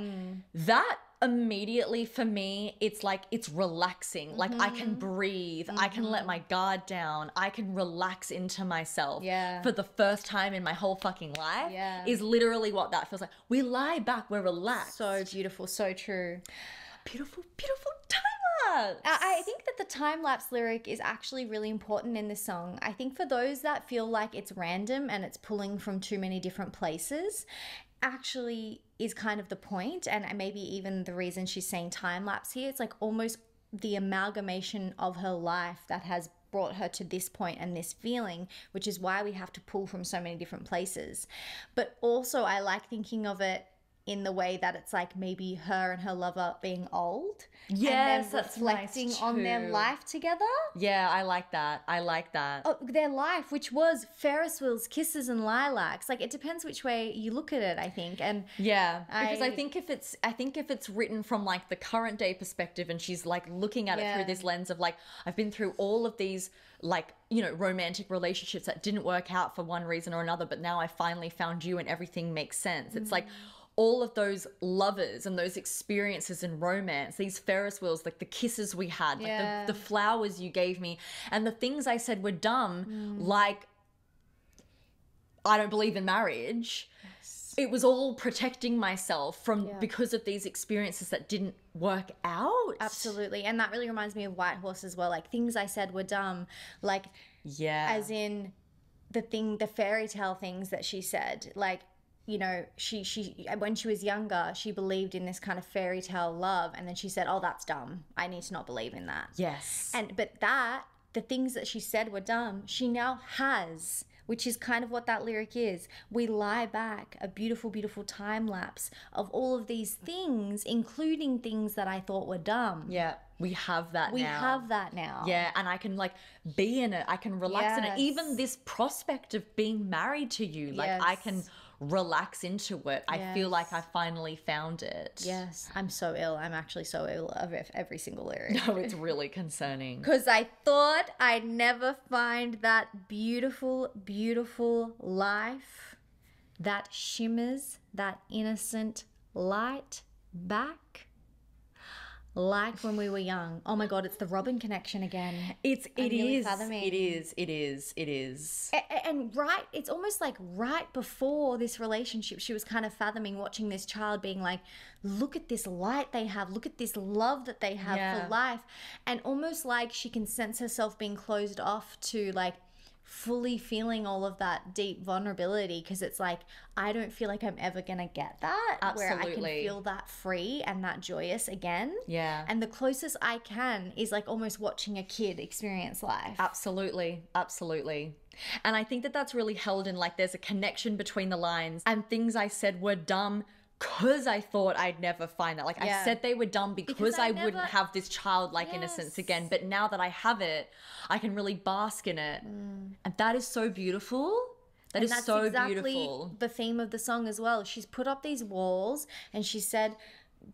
that immediately for me, it's like it's relaxing. Like I can breathe, I can let my guard down, I can relax into myself for the first time in my whole fucking life. Is literally what that feels like. We lie back, we're relaxed. So beautiful, so true. Beautiful, beautiful time lapse. I think that the time lapse lyric is actually really important in this song. I think for those that feel like it's random and it's pulling from too many different places, actually is kind of the point, and maybe even the reason she's saying time lapse here. It's like almost the amalgamation of her life that has brought her to this point and this feeling, which is why we have to pull from so many different places. But also I like thinking of it in the way that it's like maybe her and her lover being old. Yes, and then reflecting nice on their too. life together. Yeah, I like that. I like that. Oh, their life, which was Ferris wheels, kisses and lilacs. Like it depends which way you look at it, I think. And yeah, because I think if it's written from like the current day perspective, and she's like looking at it through this lens of like, I've been through all of these like, you know, romantic relationships that didn't work out for one reason or another, but now I finally found you and everything makes sense. It's like all of those lovers and those experiences in romance, these Ferris wheels, like the kisses we had, like the flowers you gave me, and the things I said were dumb, like I don't believe in marriage. It was all protecting myself from because of these experiences that didn't work out. Absolutely. And that really reminds me of White Horse as well. Like things I said were dumb. Like as in the fairy tale things that she said. Like, you know, she when she was younger, she believed in this kind of fairy tale love, and then she said, "Oh, that's dumb. I need to not believe in that." Yes. But the things that she said were dumb, she now has, which is kind of what that lyric is. We lie back, a beautiful, beautiful time lapse of all of these things, including things that I thought were dumb. Yeah, we have that now. We have that now. Yeah, and I can like be in it. I can relax in it. Even this prospect of being married to you, like I can relax into it. I feel like I finally found it. Yes. I'm so ill. I'm actually so ill of every single lyric. No, it's really concerning. Because I thought I'd never find that beautiful, beautiful life that shimmers, that innocent light back. Like when we were young. Oh my God, it's the Robin connection again. It is. And it's almost like right before this relationship, she was kind of fathoming, watching this child being like, look at this light they have, look at this love that they have for life. And almost like she can sense herself being closed off to like fully feeling all of that deep vulnerability, because it's like, I don't feel like I'm ever gonna get that. Absolutely. Where I can feel that free and that joyous again. Yeah. And the closest I can is like almost watching a kid experience life. Absolutely. And I think that that's really held in like there's a connection between the lines, and things I said were dumb because I thought I'd never find that. Like I said they were dumb because I wouldn't have this childlike innocence again. But now that I have it, I can really bask in it. And that is so beautiful. That's so exactly beautiful. The theme of the song as well. She's put up these walls and she said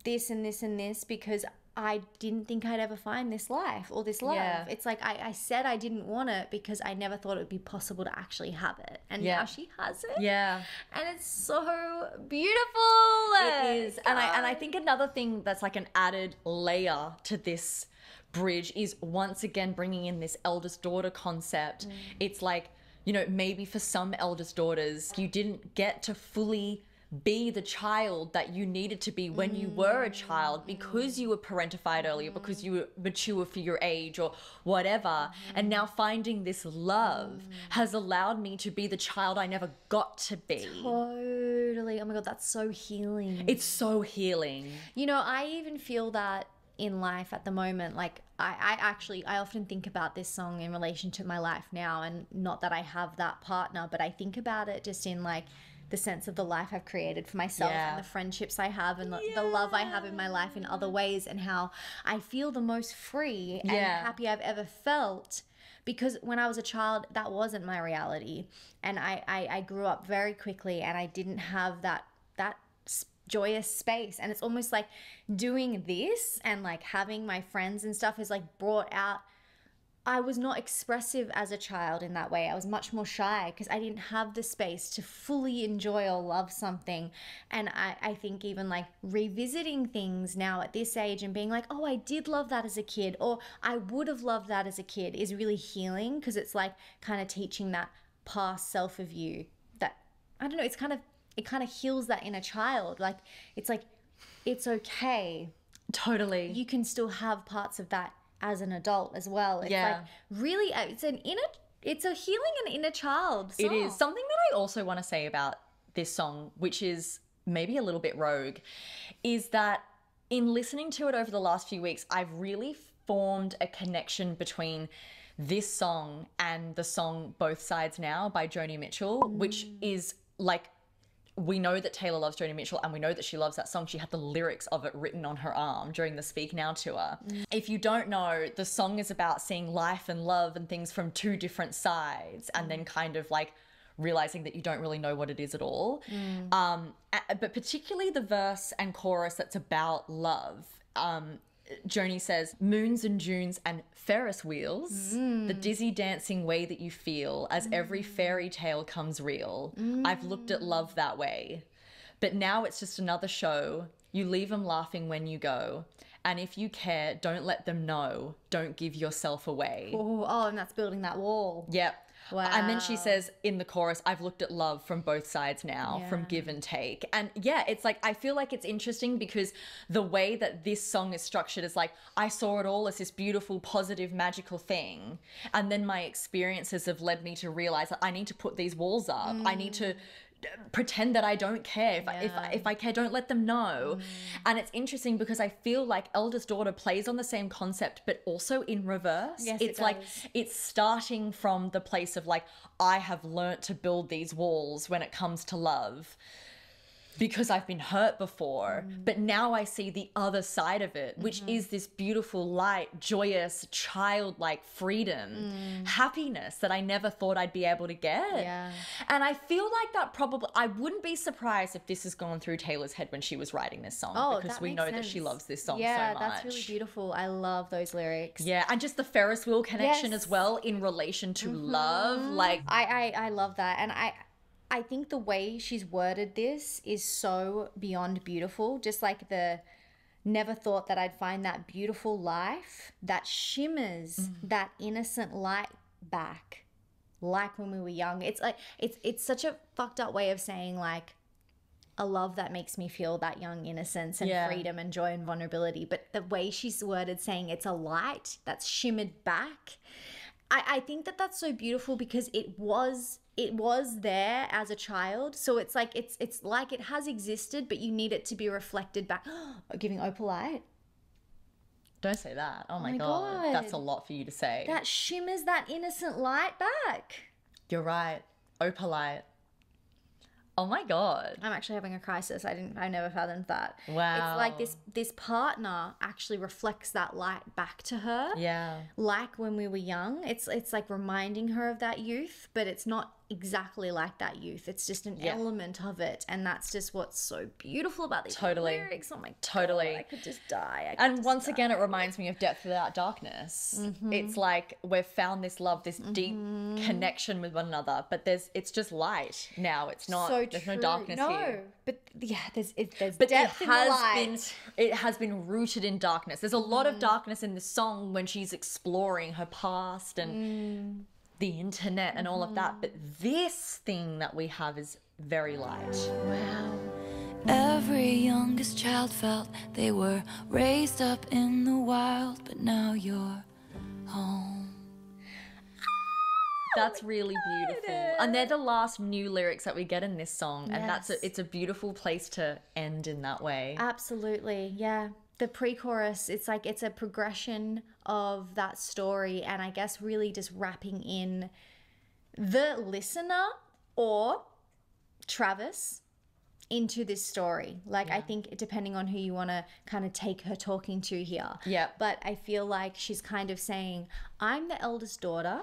this and this and this because I didn't think I'd ever find this life or this love. Yeah. It's like I said I didn't want it because I never thought it would be possible to actually have it. And now she has it. Yeah. And it's so beautiful. It is. And I think another thing that's like an added layer to this bridge is once again bringing in this eldest daughter concept. It's like, you know, maybe for some eldest daughters, you didn't get to fully be the child that you needed to be when you were a child, because you were parentified earlier, because you were mature for your age or whatever. And now finding this love has allowed me to be the child I never got to be. Totally. Oh my God, that's so healing. It's so healing. You know, I even feel that in life at the moment. Like I often think about this song in relation to my life now, and not that I have that partner, but I think about it just in like the sense of the life I've created for myself and the friendships I have and the love I have in my life in other ways, and how I feel the most free and happy I've ever felt. Because when I was a child, that wasn't my reality. And I grew up very quickly, and I didn't have that joyous space. And it's almost like doing this and like having my friends and stuff has like brought out, I was not expressive as a child in that way. I was much more shy because I didn't have the space to fully enjoy or love something. And I think even like revisiting things now at this age and being like, oh, I did love that as a kid, or I would have loved that as a kid, is really healing, because it's like kind of teaching that past self of you that, I don't know, it kind of heals that inner child. Like it's okay. Totally. You can still have parts of that as an adult as well. It's like really, it's a healing an inner child song. It is. Something that I also want to say about this song, which is maybe a little bit rogue, is that in listening to it over the last few weeks, I've really formed a connection between this song and the song Both Sides Now by Joni Mitchell, which is like, we know that Taylor loves Joni Mitchell, and we know that she loves that song. She had the lyrics of it written on her arm during the Speak Now tour. If you don't know, the song is about seeing life and love and things from two different sides, and then kind of like realizing that you don't really know what it is at all. But particularly the verse and chorus that's about love. Joni says, moons and dunes and Ferris wheels, the dizzy dancing way that you feel as every fairy tale comes real. I've looked at love that way. But now it's just another show. You leave them laughing when you go. And if you care, don't let them know. Don't give yourself away. Oh, and that's building that wall. Yep. Wow. And then she says in the chorus, I've looked at love from both sides now, from give and take. And yeah, it's like, I feel like it's interesting because the way that this song is structured is like, I saw it all as this beautiful, positive, magical thing. And then my experiences have led me to realize that I need to put these walls up. I need to pretend that I don't care. If I care, don't let them know. And it's interesting because I feel like Eldest Daughter plays on the same concept, but also in reverse. Yes, it's like it's starting from the place of like, I have learnt to build these walls when it comes to love because I've been hurt before, but now I see the other side of it, which is this beautiful, light, joyous, childlike freedom, happiness that I never thought I'd be able to get. And I feel like that probably, I wouldn't be surprised if this has gone through Taylor's head when she was writing this song, because we know that she loves this song so much. Yeah, that's really beautiful. I love those lyrics. Yeah, and just the Ferris wheel connection as well in relation to love. Like I love that. And I think the way she's worded this is so beyond beautiful. Just like the never thought that I'd find that beautiful life that shimmers that innocent light back, like when we were young. It's like it's such a fucked up way of saying like a love that makes me feel that young innocence and freedom and joy and vulnerability. But the way she's worded saying it's a light that's shimmered back, I think that that's so beautiful because it was there as a child. So it's like it's like it has existed, but you need it to be reflected back. Giving opalite. Don't say that. Oh my God. That's a lot for you to say. That shimmers that innocent light back. You're right. Opalite. Oh my God. I'm actually having a crisis. I never fathomed that. Wow. It's like this partner actually reflects that light back to her. Yeah. Like when we were young. It's like reminding her of that youth, but it's not exactly like that youth. It's just an element of it. And that's just what's so beautiful about these lyrics. Oh my God. I could just die. And once again, it reminds me of Depth Without Darkness. It's like we've found this love, this deep connection with one another, but it's just light now. It's not, there's no darkness here. But yeah, there's but depth in the light. It has been rooted in darkness. There's a lot of darkness in this song when she's exploring her past and the internet and all of that. But this thing that we have is very light. Wow. Every youngest child felt they were raised up in the wild, but now you're home. That's really beautiful. And they're the last new lyrics that we get in this song. And it's a beautiful place to end in that way. Absolutely, yeah. The pre-chorus, it's like it's a progression of that story, and I guess really just wrapping in the listener or Travis into this story. Like, I think depending on who you want to kind of take her talking to here. Yeah. But I feel like she's kind of saying, I'm the eldest daughter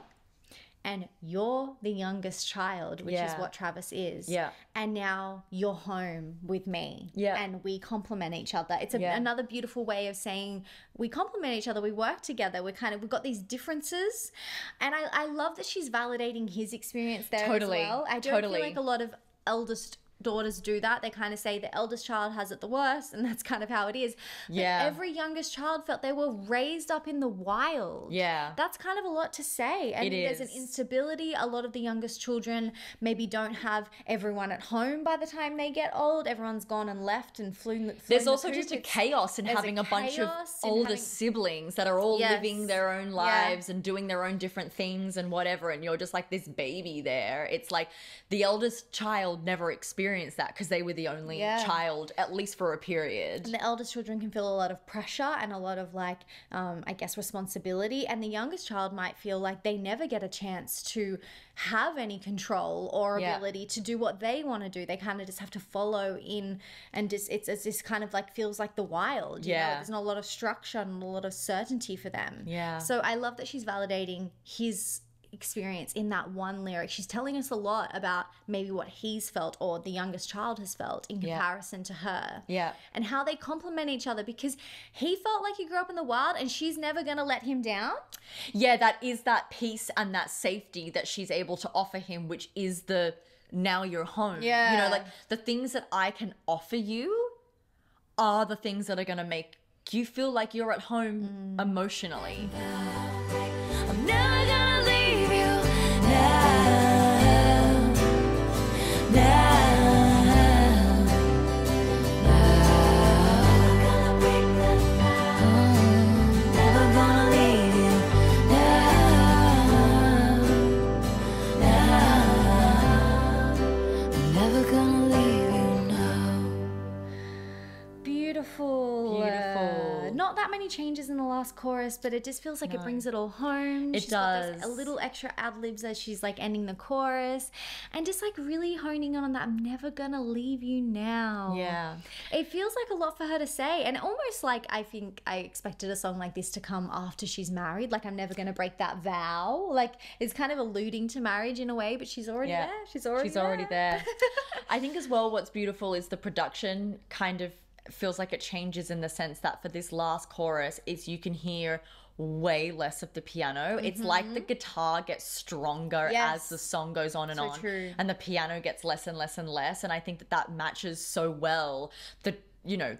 and you're the youngest child, which is what Travis is. Yeah. And now you're home with me. Yeah. And we complement each other. It's another beautiful way of saying we complement each other. We work together. We've got these differences. And I love that she's validating his experience there as well. I don't feel like a lot of eldest daughters do that. They kind of say the eldest child has it the worst, and that's kind of how it is. But every youngest child felt they were raised up in the wild. Yeah. That's kind of a lot to say. And there's an instability. A lot of the youngest children maybe don't have everyone at home by the time they get old. Everyone's gone and left and flown There's the also coop. just a chaos in having a bunch of older siblings that are all living their own lives and doing their own different things and whatever, and you're just like this baby there. It's like the eldest child never experienced that because they were the only child, at least for a period. And the eldest children can feel a lot of pressure and a lot of I guess responsibility, and the youngest child might feel like they never get a chance to have any control or ability to do what they want to do. They kind of just have to follow in, and just it's this kind of like feels like the wild. You know? There's not a lot of structure and a lot of certainty for them. So I love that she's validating his experience in that one lyric. She's telling us a lot about maybe what he's felt or the youngest child has felt in comparison to her. And how they complement each other, because he felt like he grew up in the wild and she's never going to let him down. That is that peace and that safety that she's able to offer him, which is the now you're home. You know, like the things that I can offer you are the things that are going to make you feel like you're at home emotionally. I'm never gonna leave you now, never gonna leave you I'm never gonna leave you now. Beautiful. Not that many changes in the last chorus, but it just feels like it brings it all home. It does. Got a little extra ad-libs as she's like ending the chorus, and just like really honing on that I'm never gonna leave you now. It feels like a lot for her to say, and almost like I think I expected a song like this to come after she's married. Like, I'm never gonna break that vow. Like, it's kind of alluding to marriage in a way, but she's already there. She's already there. I think as well what's beautiful is the production kind of feels like it changes in the sense that for this last chorus is you can hear way less of the piano. It's like the guitar gets stronger as the song goes on and on. True. And the piano gets less and less and less, and I think that matches so well the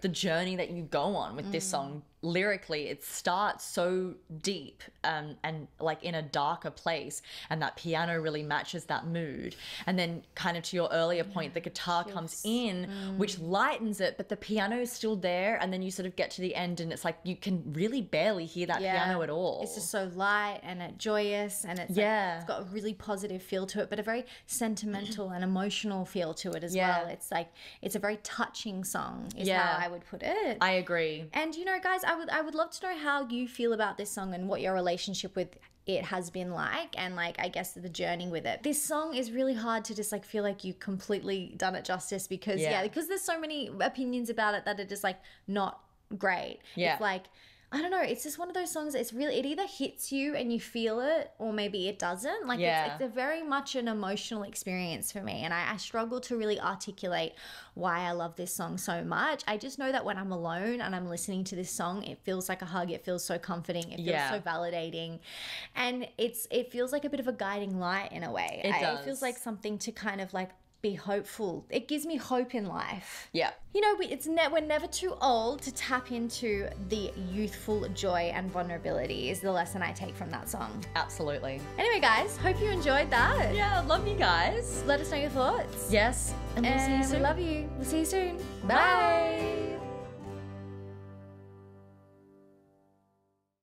journey that you go on with this song. Lyrically, it starts so deep and like in a darker place, and that piano really matches that mood. And then kind of to your earlier point, the guitar comes in, which lightens it, but the piano is still there, and then you sort of get to the end and it's like you can really barely hear that piano at all. It's just so light and joyous, and it's it's got a really positive feel to it, but a very sentimental and emotional feel to it as well. It's like it's a very touching song is how I would put it. I agree. And you know, guys, I would love to know how you feel about this song and what your relationship with it has been like, and like I guess the journey with it. This song is really hard to just like feel like you completely done it justice, because because there's so many opinions about it that are just like not great. It's like, I don't know, it's just one of those songs, it's really, it either hits you and you feel it, or maybe it doesn't. Like it's a very much an emotional experience for me, and I struggle to really articulate why I love this song so much. I just know that when I'm alone and I'm listening to this song, it feels like a hug. It feels so comforting. It feels so validating, and it feels like a bit of a guiding light in a way. It feels like something to kind of like be hopeful. It gives me hope in life. Yeah. You know, we're never too old to tap into the youthful joy and vulnerability is the lesson I take from that song. Absolutely. Anyway, guys, hope you enjoyed that. Yeah, love you guys. Let us know your thoughts. Yes. And we'll see you soon. We love you. We'll see you soon. Bye.